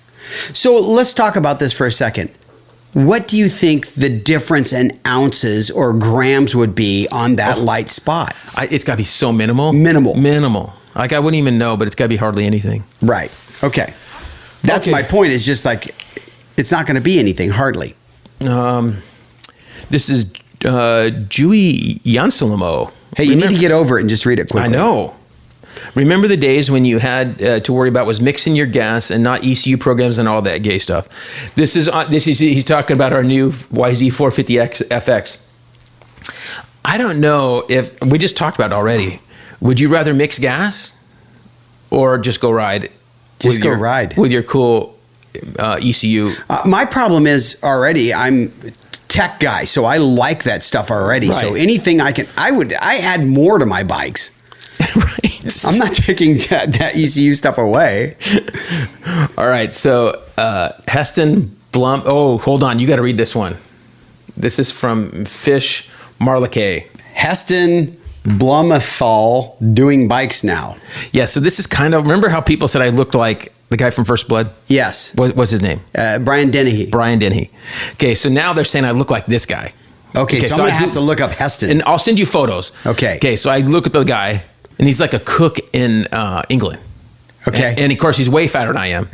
So let's talk about this for a second. What do you think the difference in ounces or grams would be on that light spot? It's got to be so minimal. Minimal. Like I wouldn't even know, but it's got to be hardly anything. Right. Okay. That's my point. Is just like it's not going to be anything hardly. This is Dewey Yansalamo. Hey, you need to get over it and just read it quickly. I know. Remember the days when you had to worry about was mixing your gas and not ECU programs and all that gay stuff. This is he's talking about our new YZ450X FX. I don't know if we just talked about it already. Would you rather mix gas or just go ride? Just go ride with your cool ECU. My problem is already I'm tech guy, so I like that stuff already. Right. So anything I add more to my bikes. Right. I'm not taking that ECU stuff away. All right. So Heston Blum. Oh, hold on. You got to read this one. This is from Fish Marlake. Heston Blumenthal doing bikes now. Yeah. So this is kind of, remember how people said I looked like the guy from First Blood? Yes. What's his name? Brian Dennehy. Okay. So now they're saying I look like this guy. Okay. So I'm going to have to look up Heston. And I'll send you photos. Okay. So I look at the guy. And he's like a cook in England. Okay. And of course, he's way fatter than I am.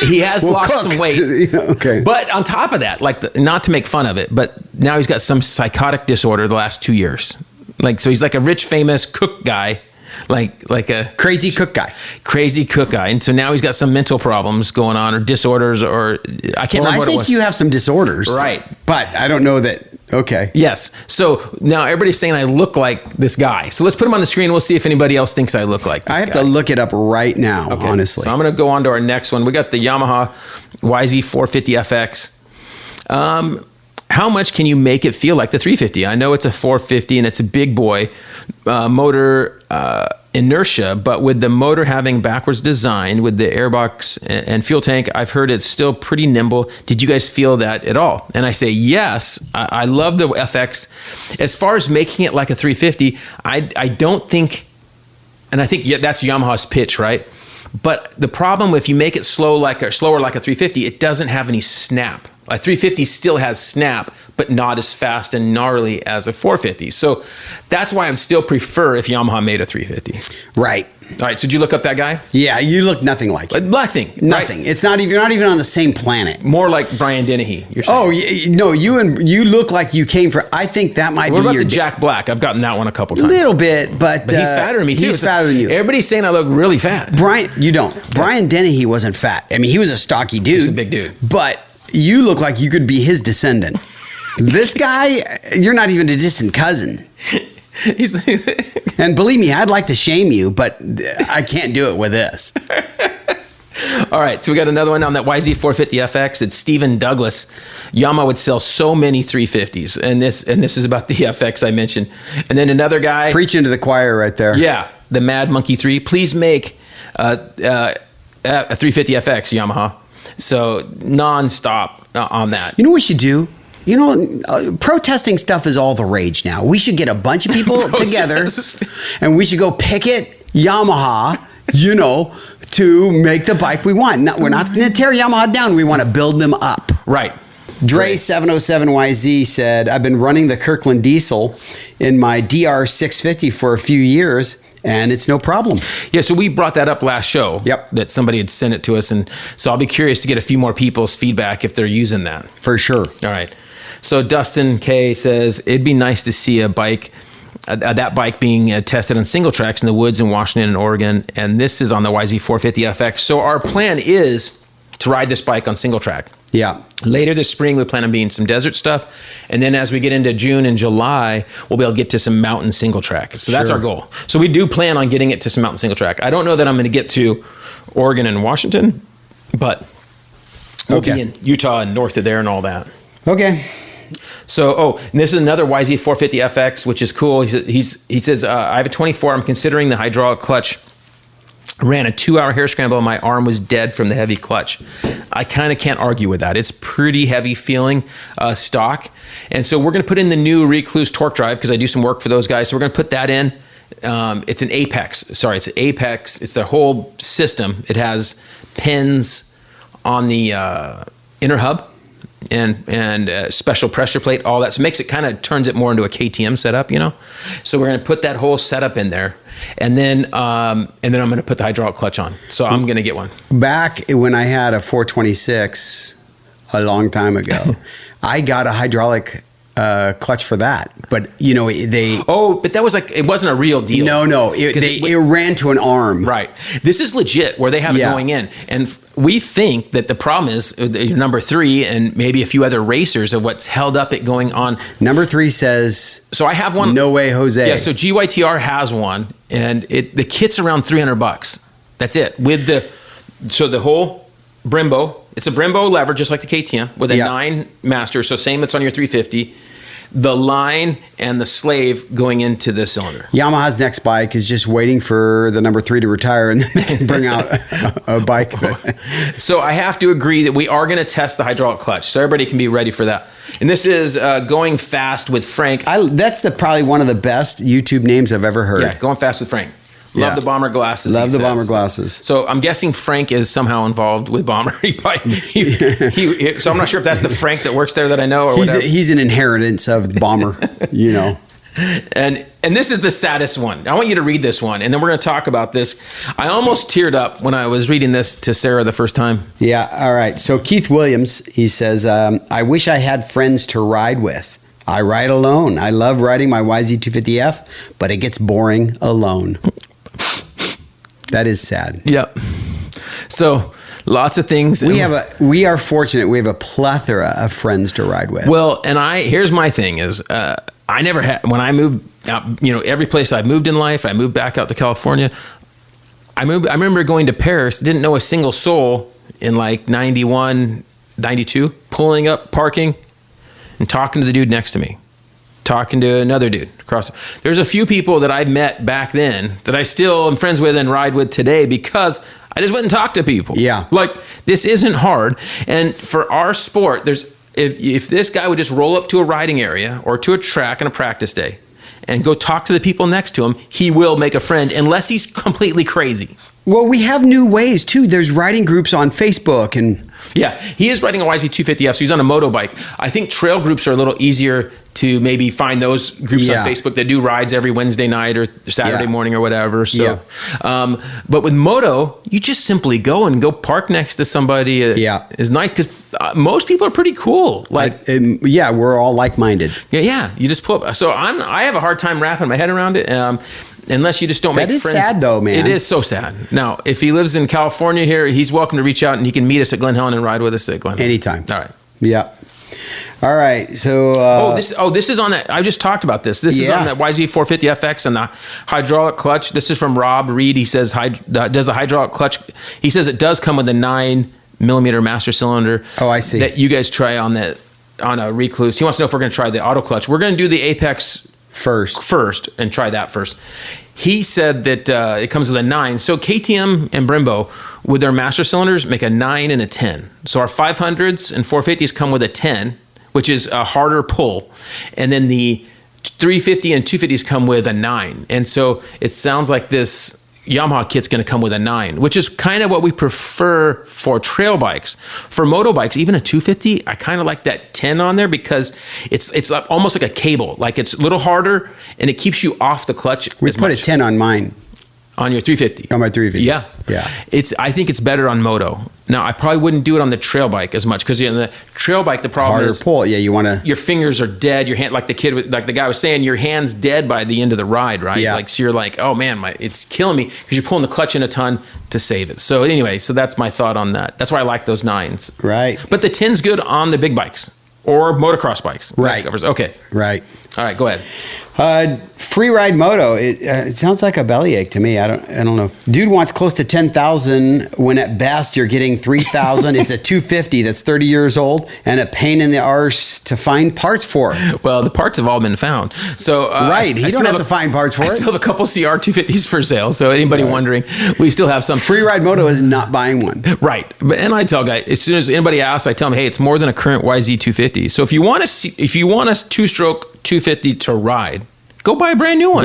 He has lost some weight. Okay. But on top of that, not to make fun of it, but now he's got some psychotic disorder the last 2 years. So he's like a rich, famous cook guy, like a crazy cook guy. And so now he's got some mental problems going on, or disorders, or I can't remember what it was. I think you have some disorders. Right. But I don't know that. Okay. Yes. So now everybody's saying I look like this guy. So let's put him on the screen. We'll see if anybody else thinks I look like this guy. I have to look it up right now, honestly. So I'm going to go on to our next one. We got the Yamaha YZ450FX. How much can you make it feel like the 350? I know it's a 450 and it's a big boy motor inertia, but with the motor having backwards design with the airbox and fuel tank, I've heard it's still pretty nimble. Did you guys feel that at all? And I say, yes, I love the FX. As far as making it like a 350, I don't think, and I think that's Yamaha's pitch, right? But the problem, if you make it slower like a 350, it doesn't have any snap. A 350 still has snap, but not as fast and gnarly as a 450. So that's why I would still prefer if Yamaha made a 350. Right. All right. So did you look up that guy? Yeah, you look nothing like it. Nothing. Nothing. Right? It's not even. You're not even on the same planet. More like Brian Dennehy. You're saying. Oh no, you look like you came from. I think that might be. What about the Jack Black? I've gotten that one a couple times. A little bit, but he's fatter than me too. He's fatter than you. Everybody's saying I look really fat. You don't. Brian Dennehy wasn't fat. I mean, he was a stocky dude. He's a big dude. But you look like you could be his descendant. This guy, you're not even a distant cousin. And believe me, I'd like to shame you, but I can't do it with this. All right, so we got another one on that YZ450FX. It's Stephen Douglas. Yamaha would sell so many 350s, and this is about the FX I mentioned. And then another guy Preaching to the choir right there. Yeah, the Mad Monkey 3. Please make a 350FX Yamaha. So non-stop on that. You know what we should do? You know, protesting stuff is all the rage now. We should get a bunch of people together, and we should go picket Yamaha, you know, to make the bike we want. No, we're not going to tear Yamaha down. We want to build them up. Right. Dre707YZ said, I've been running the Kirkland diesel in my DR650 for a few years, and it's no problem. Yeah, so we brought that up last show. Yep. That somebody had sent it to us, and so I'll be curious to get a few more people's feedback if they're using that. For sure. All right. So Dustin K says, it'd be nice to see a bike, that bike being tested on single tracks in the woods in Washington and Oregon, and this is on the YZ450FX. So our plan is to ride this bike on single track. Yeah. Later this spring, we plan on being some desert stuff. And then as we get into June and July, we'll be able to get to some mountain single track. So that's Sure. our goal. So we do plan on getting it to some mountain single track. I don't know that I'm going to get to Oregon and Washington, but we'll be in Utah and north of there and all that. Okay. So, and this is another YZ450FX, which is cool. He says, I have a 24. I'm considering the hydraulic clutch. Ran a 2-hour hair scramble and my arm was dead from the heavy clutch. I kind of can't argue with that. It's pretty heavy feeling stock. And so we're going to put in the new Recluse torque drive because I do some work for those guys. So we're going to put that in. It's an Apex. Sorry, it's an Apex. It's the whole system. It has pins on the inner hub and special pressure plate, all that. So it makes it turns it more into a KTM setup, you know? So we're going to put that whole setup in there. And then I'm going to put the hydraulic clutch on. So I'm going to get one. Back when I had a 426 a long time ago, I got a hydraulic clutch for that. But, you know, but that was it wasn't a real deal. No. It ran to an arm. Right. This is legit where they have it going in. And we think that the problem is number 3 and maybe a few other racers of what's held up it going on. Number 3 says, so I have one. No way, Jose. Yeah, so GYTR has one, and the kit's around $300. That's it. With the whole Brembo, it's a Brembo lever just like the KTM with a 9 master, so same that's on your 350. The line and the slave going into the cylinder. Yamaha's next bike is just waiting for the number 3 to retire and then they can bring out a bike. So I have to agree that we are going to test the hydraulic clutch, so everybody can be ready for that. And this is Going Fast with Frank. That's probably one of the best YouTube names I've ever heard. Yeah, Going Fast with Frank. Love the bomber glasses. Love the bomber glasses. So I'm guessing Frank is somehow involved with bomber. So I'm not sure if that's the Frank that works there that I know or whatever. He's an inheritance of bomber, you know. And this is the saddest one. I want you to read this one, and then we're going to talk about this. I almost teared up when I was reading this to Sarah the first time. Yeah, all right. So Keith Williams, he says, I wish I had friends to ride with. I ride alone. I love riding my YZ250F, but it gets boring alone. That is sad. Yep. So lots of things. We are fortunate. We have a plethora of friends to ride with. Well, and here's my thing is I never had, when I moved out, you know, every place I moved in life, I moved back out to California. I remember going to Paris, didn't know a single soul in like 91, 92, pulling up, parking, and talking to the dude next to me. Talking to another dude across. There's a few people that I met back then that I still am friends with and ride with today because I just went and talked to people. Yeah. Like, this isn't hard. And for our sport, if this guy would just roll up to a riding area or to a track on a practice day and go talk to the people next to him, he will make a friend unless he's completely crazy. Well, we have new ways too. There's riding groups on Facebook and... Yeah, he is riding a YZ250F, so he's on a moto bike. I think trail groups are a little easier to maybe find those groups on Facebook that do rides every Wednesday night or Saturday morning or whatever. So, but with moto, you just simply go park next to somebody. Is nice because most people are pretty cool. We're all like-minded. Yeah. You just pull up. So I have a hard time wrapping my head around it. Unless you just don't make friends. That is sad though, man. It is so sad. Now, if he lives in California here, he's welcome to reach out and he can meet us at Glen Helen and ride with us at Glen Helen. Anytime. All right. Yeah. All right. So. This is on that. I just talked about this. This is on that YZ450FX and the hydraulic clutch. This is from Rob Reed. He says, does the hydraulic clutch? He says it does come with a 9mm master cylinder. Oh, I see. That you guys try on a Recluse. He wants to know if we're going to try the auto clutch. We're going to do the Apex first and try that first. He said that it comes with a 9. So KTM and Brembo, with their master cylinders, make a 9 and a 10. So our 500s and 450s come with a 10, which is a harder pull. And then the 350 and 250s come with a 9. And so it sounds like this Yamaha kit's going to come with a 9, which is kind of what we prefer for trail bikes. For moto bikes, even a 250, I kind of like that 10 on there because it's almost like a cable. Like it's a little harder and it keeps you off the clutch. We put a 10 on mine. On your 350? On my 350. Yeah. I think it's better on moto. Now, I probably wouldn't do it on the trail bike as much because the trail bike, the problem is pull. Yeah, you want to. Your fingers are dead. Your hand, like the guy was saying, your hand's dead by the end of the ride, right? Yeah. Like so, you're like, oh man, it's killing me because you're pulling the clutch in a ton to save it. So anyway, that's my thought on that. That's why I like those 9s. Right. But the 10's good on the big bikes or motocross bikes. Right. Okay. Right. All right. Go ahead. Free ride moto. It sounds like a bellyache to me. I don't know. Dude wants close to 10,000 when at best you're getting 3,000. It's a 250 that's 30 years old and a pain in the arse to find parts for. Well, the parts have all been found. So right, he don't have to find parts for it. I still have a couple CR 250s for sale. So anybody wondering, we still have some. Free ride moto is not buying one. Right, and I tell guys as soon as anybody asks, I tell them, hey, it's more than a current YZ 250. So if you want a two-stroke 250 to ride, go buy a brand new one.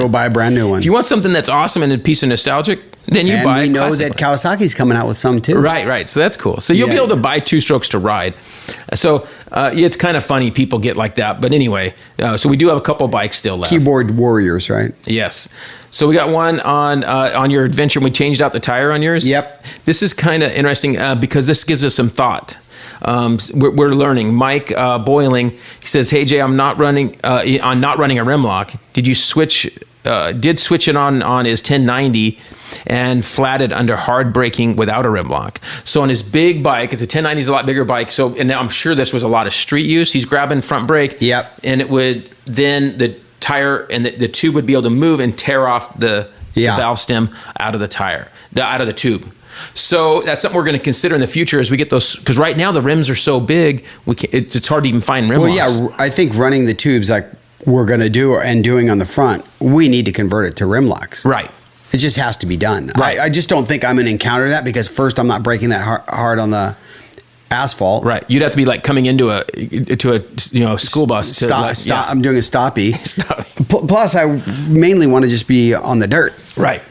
If you want something that's awesome and a piece of nostalgic, then you buy a classic. And we know that Kawasaki's coming out with some too. Right. So that's cool. So you'll be able to buy two strokes to ride. So it's kind of funny people get like that. But anyway, so we do have a couple bikes still left. Keyboard warriors, right? Yes. So we got one on your adventure. We changed out the tire on yours. Yep. This is kind of interesting because this gives us some thought. We're learning. Mike Boiling, he says, "Hey Jay, I'm not running a rim lock. Did you switch? Switch it on his 1090 and flatted under hard braking without a rim lock. So on his big bike, it's a 1090 is a lot bigger bike. So and I'm sure this was a lot of street use. He's grabbing front brake. Yep. And it would then the tire and the tube would be able to move and tear off the valve stem out of the tire, out of the tube." So that's something we're going to consider in the future as we get those, because right now the rims are so big, it's hard to even find rim locks. Yeah, I think running the tubes like we're going to do and doing on the front, we need to convert it to rim locks. Right. It just has to be done. Right. I just don't think I'm going to encounter that because first I'm not braking that hard on the asphalt. Right. You'd have to be like coming into a school bus. Stop. I'm doing a stoppie. Plus, I mainly want to just be on the dirt. Right.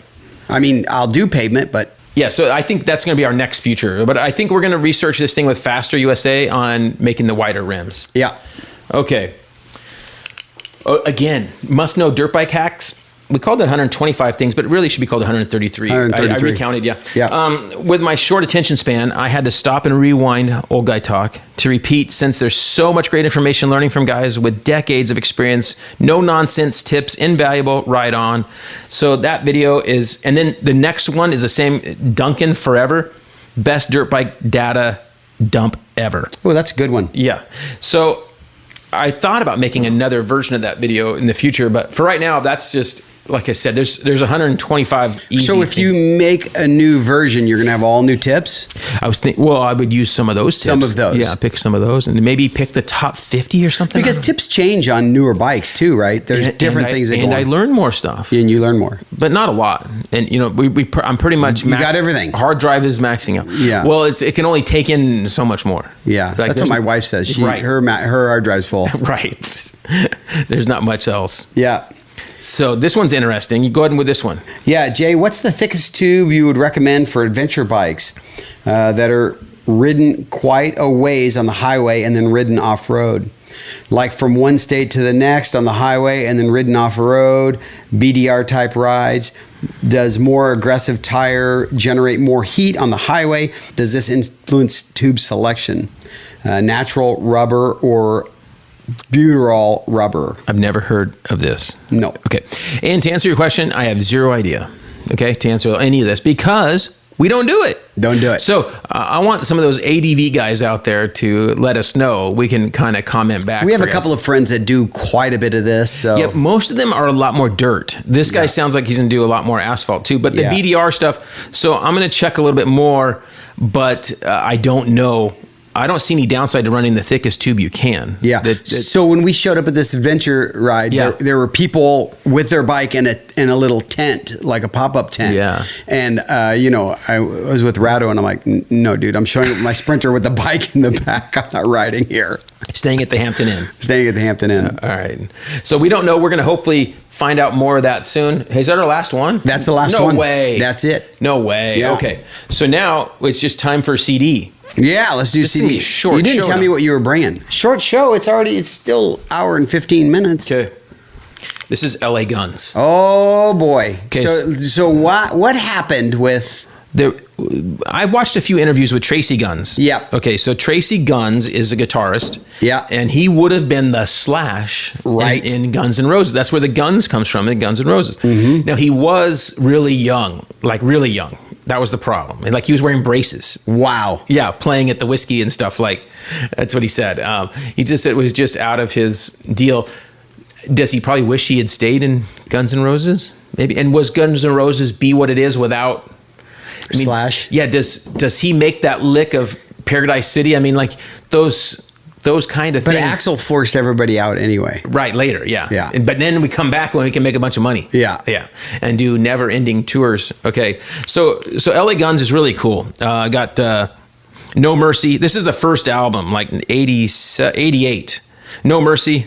I mean, I'll do pavement, but. Yeah, so I think that's going to be our next future. But I think we're going to research this thing with Faster USA on making the wider rims. Yeah. Okay. Again, must know dirt bike hacks. We called it 125 things, but it really should be called 133. I recounted, yeah. With my short attention span, I had to stop and rewind old guy talk to repeat, since there's so much great information learning from guys with decades of experience, no nonsense tips, invaluable, right on. So that video is, and then the next one is the same, Duncan Forever, best dirt bike data dump ever. Oh, that's a good one. Yeah. So I thought about making another version of that video in the future, but for right now, that's just, like I said, there's 125 easy. So if you make a new version, you're going to have all new tips? I was thinking, I would use some of those tips. Some of those. Yeah, pick some of those and maybe pick the top 50 or something. Because tips change on newer bikes too, right? There's different things that go on. And I learn more stuff. Yeah, and you learn more. But not a lot. And, I'm pretty much... You got everything. Hard drive is maxing out. Yeah. Well, it can only take in so much more. Yeah, like that's what my wife says. Her hard drive's full. Right. There's not much else. Yeah. So this one's interesting. You go ahead with this one. Yeah, Jay, what's the thickest tube you would recommend for adventure bikes that are ridden quite a ways on the highway and then ridden off-road? Like from one state to the next on the highway and then ridden off-road, BDR type rides. Does more aggressive tire generate more heat on the highway? Does this influence tube selection? Natural rubber or butyrol rubber? I've never heard of this. No. Okay. And to answer your question, I have zero idea. Okay, to answer any of this, because We don't do it. Don't do it. So I want some of those ADV guys out there to let us know. We can kind of comment back. We have a couple of friends that do quite a bit of this. So. Yeah, most of them are a lot more dirt. This guy sounds like he's going to do a lot more asphalt too. But the BDR stuff, so I'm going to check a little bit more, but I don't know. I don't see any downside to running the thickest tube you can. Yeah. So when we showed up at this adventure ride, there were people with their bike in a little tent, like a pop-up tent. Yeah. And, I was with Rado and I'm like, no, dude, I'm showing up my Sprinter with the bike in the back. I'm not riding here. Staying at the Hampton Inn. Staying at the Hampton Inn. All right. So we don't know. We're going to hopefully find out more of that soon. Hey, is that our last one? That's the last one. No way. That's it. No way. Yeah. Okay. So now it's just time for a CD. Yeah, let's do CD. Short. You didn't tell me what you were bringing. Short show. It's still hour and 15 minutes. Okay. This is LA Guns. Oh boy. Okay. So what happened with? I watched a few interviews with Tracy Guns. Yeah. Okay, so Tracy Guns is a guitarist. Yeah. And he would have been the Slash in Guns N' Roses. That's where the Guns comes from, in Guns N' Roses. Mm-hmm. Now, he was really young, like really young. That was the problem. And like he was wearing braces. Wow. Yeah, playing at the whiskey and stuff. Like, that's what he said. He just said it was just out of his deal. Does he probably wish he had stayed in Guns N' Roses? Maybe. And was Guns N' Roses be what it is without Slash? Yeah. Does he make that lick of Paradise City? I mean, like those kind of things. But Axl forced everybody out anyway. Right, later, yeah. Yeah. But then we come back when we can make a bunch of money. Yeah. Yeah. And do never-ending tours. Okay. So LA Guns is really cool. Got No Mercy. This is the first album, like 88. No Mercy,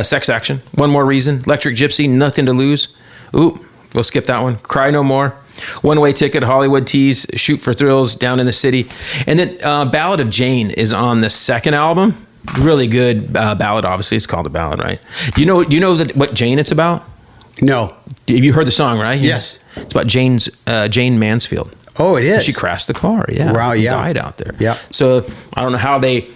Sex Action, One More Reason, Electric Gypsy, Nothing to Lose. Ooh, we'll skip that one. Cry No More. One Way Ticket, Hollywood Tease, Shoot for Thrills, Down in the City. And then Ballad of Jayne is on the second album. Really good ballad, obviously. It's called a ballad, right? Do you know what Jayne it's about? No. Have you heard the song, right? Yes. It's about Jayne Mansfield. Oh, it is? She crashed the car, yeah. Wow, yeah. Died out there. Yeah. So I don't know how they,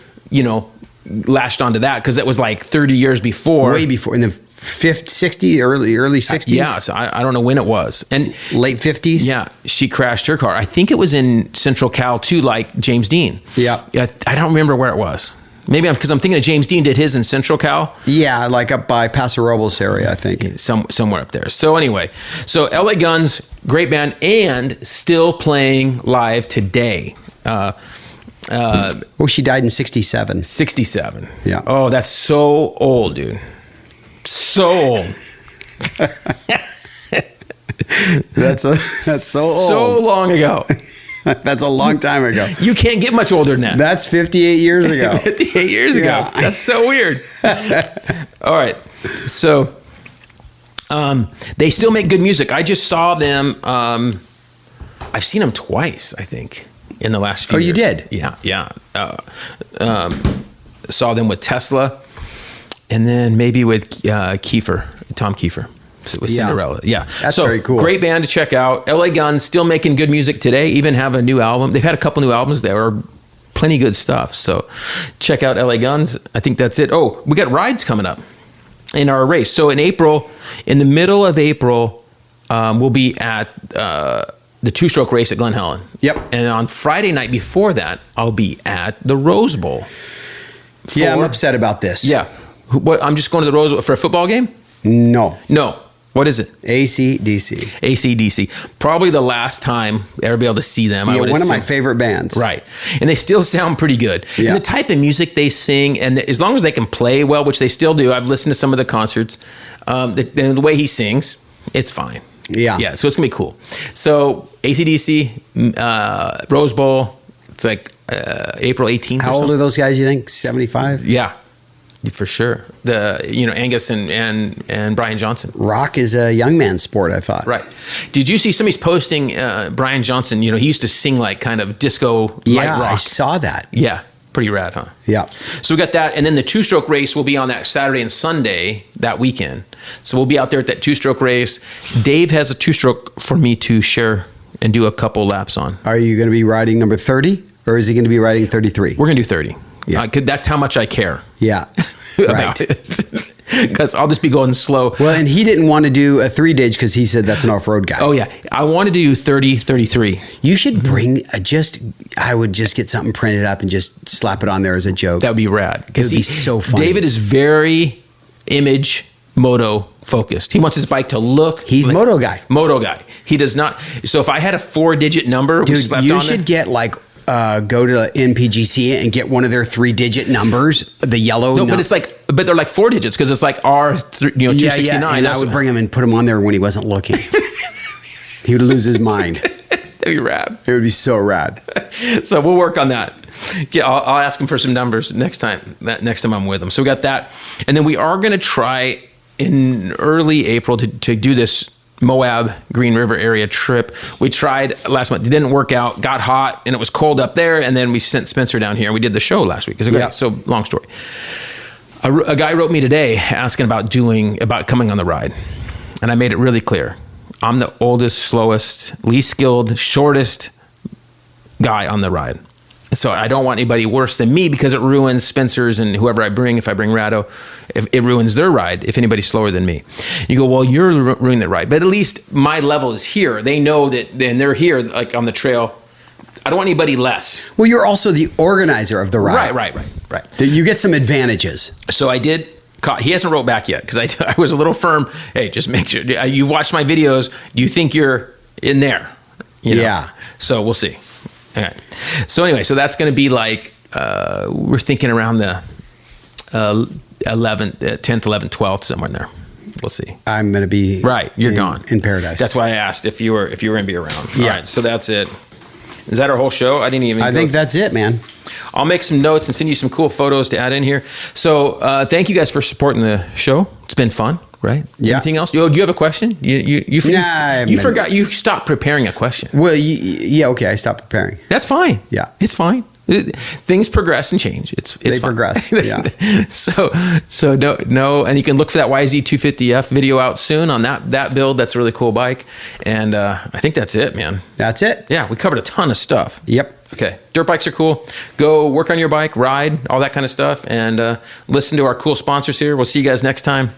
latched onto that, because that was like 30 years before. Way before, in the 50s, 60s, early 60s? Yeah, so I don't know when it was. And late 50s? Yeah, she crashed her car. I think it was in Central Cal too, like James Dean. Yeah. I don't remember where it was. Maybe because I'm thinking of James Dean did his in Central Cal. Yeah, like up by Paso Robles area, I think. Somewhere up there. So anyway, so LA Guns, great band, and still playing live today. She died in 67. 67. Yeah. Oh, that's so old, dude. So old. That's so old. So long ago. That's a long time ago. You can't get much older than that. That's 58 years ago. 58 years ago. Yeah. That's so weird. All right. So they still make good music. I just saw them. I've seen them twice, I think, in the last few years. Oh, you did? Yeah. Saw them with Tesla, and then maybe with Tom Kiefer. With Cinderella. Yeah. That's very cool. Great band to check out. LA Guns still making good music today, even have a new album. They've had a couple new albums that are plenty good stuff. So check out LA Guns. I think that's it. Oh, we got rides coming up in our race. So in April, in the middle of April, we'll be at the two-stroke race at Glen Helen. Yep. And on Friday night before that, I'll be at the Rose Bowl. Yeah, I'm upset about this. Yeah. What? I'm just going to the Rose Bowl for a football game? No. What is it? AC/DC. AC/DC. Probably the last time ever be able to see them. Yeah, one of my favorite bands. Right. And they still sound pretty good. Yeah. And the type of music they sing, and as long as they can play well, which they still do, I've listened to some of the concerts, the way he sings, it's fine. Yeah. Yeah, so it's going to be cool. So AC/DC, Rose Bowl, it's like April 18th How old are those guys, you think? 75? Yeah. For sure. Angus and Brian Johnson. Rock is a young man's sport, I thought. Right. Did you see somebody's posting Brian Johnson? He used to sing like kind of disco light rock. I saw that. Yeah. Pretty rad, huh? Yeah. So we got that. And then the two-stroke race will be on that Saturday and Sunday that weekend. So we'll be out there at that two-stroke race. Dave has a two-stroke for me to share and do a couple laps on. Are you going to be riding number 30 or is he going to be riding 33? We're going to do 30. Yeah. That's how much I care. Yeah. about it because I'll just be going slow. Well, and he didn't want to do a 3-gauge because he said that's an off-road guy. Oh yeah, I want to do 30, 33. You should bring I would just get something printed up and just slap it on there as a joke. That would be rad. It would be so funny. David is very image moto focused. He wants his bike to look. He's like, moto guy. Moto guy. He does not. So if I had a 4-digit number, dude, you should get like go to NPGC and get one of their 3-digit numbers, the yellow. No, but it's like, but they're like 4 digits because it's like R269. Yeah, and I would bring him and put him on there when he wasn't looking. He would lose his mind. That'd be rad. It would be so rad. So we'll work on that. Yeah, I'll ask him for some numbers next time. Next time I'm with him. So we got that, and then we are going to try in early April to do this Moab Green River area trip. We tried last month. It didn't work out. Got hot and it was cold up there. And then we sent Spencer down here. We did the show last week. So long story. A guy wrote me today asking about coming on the ride. And I made it really clear. I'm the oldest, slowest, least skilled, shortest guy on the ride. So I don't want anybody worse than me because it ruins Spencer's and whoever I bring. If I bring Rado, it ruins their ride if anybody's slower than me. You go, well, you're ruining the ride. But at least my level is here. They know that, and they're here like on the trail. I don't want anybody less. Well, you're also the organizer of the ride. Right. You get some advantages. So I did. He hasn't wrote back yet because I was a little firm. Hey, just make sure. You've watched my videos. Do you think you're in there? You know? Yeah. So we'll see. All right. So anyway, so that's going to be like, we're thinking around the 11th, 10th, 11th, 12th, somewhere in there. We'll see. I'm going to be right. You're gone in paradise. That's why I asked if you were going to be around. Yeah. All right. So that's it. Is that our whole show? I think that's it, man. I'll make some notes and send you some cool photos to add in here. So thank you guys for supporting the show. It's been fun, right? Yeah. Anything else? Do you have a question? You forgot. You stopped preparing a question. Well, yeah, okay. I stopped preparing. That's fine. Yeah, it's fine. Things progress and change. They progress. Yeah. so no, and you can look for that YZ250F video out soon on that build. That's a really cool bike, and I think that's it, man. That's it. Yeah, we covered a ton of stuff. Yep. Okay, dirt bikes are cool. Go work on your bike, ride, all that kind of stuff, and listen to our cool sponsors here. We'll see you guys next time.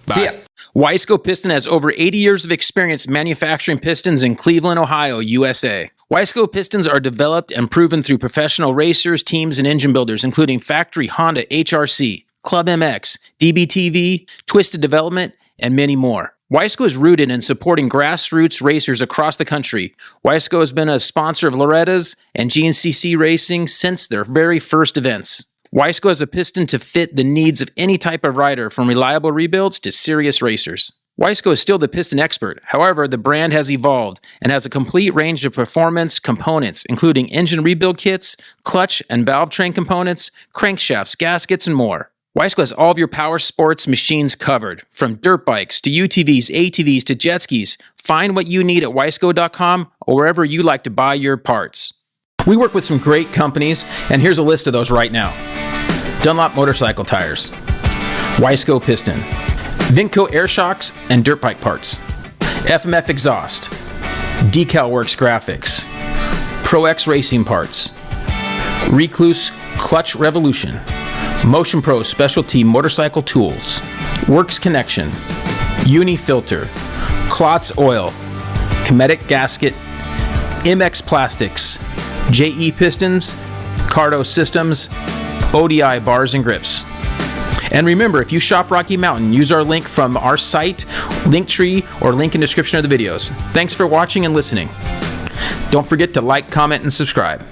Bye. See ya. Wiseco Piston has over 80 years of experience manufacturing pistons in Cleveland, Ohio, USA. Wiseco pistons are developed and proven through professional racers, teams, and engine builders, including factory Honda HRC, Club MX, DBTV, Twisted Development, and many more. Wiseco is rooted in supporting grassroots racers across the country. Wiseco has been a sponsor of Loretta's and GNCC Racing since their very first events. Wiseco has a piston to fit the needs of any type of rider, from reliable rebuilds to serious racers. Wiseco is still the piston expert. However, the brand has evolved and has a complete range of performance components, including engine rebuild kits, clutch and valve train components, crankshafts, gaskets, and more. Wiseco has all of your power sports machines covered, from dirt bikes to UTVs, ATVs to jet skis. Find what you need at wiseco.com or wherever you like to buy your parts. We work with some great companies, and here's a list of those right now. Dunlop Motorcycle Tires, Wiseco Piston, Vinco Air Shocks and Dirt Bike Parts, FMF Exhaust, Decal Works Graphics, Pro X Racing Parts, Recluse Clutch Revolution, Motion Pro Specialty Motorcycle Tools, Works Connection, Uni Filter, Klotz Oil, Cometic Gasket, MX Plastics, JE Pistons, Cardo Systems, ODI Bars and Grips. And remember, if you shop Rocky Mountain, use our link from our site, Linktree, or link in description of the videos. Thanks for watching and listening. Don't forget to like, comment, and subscribe.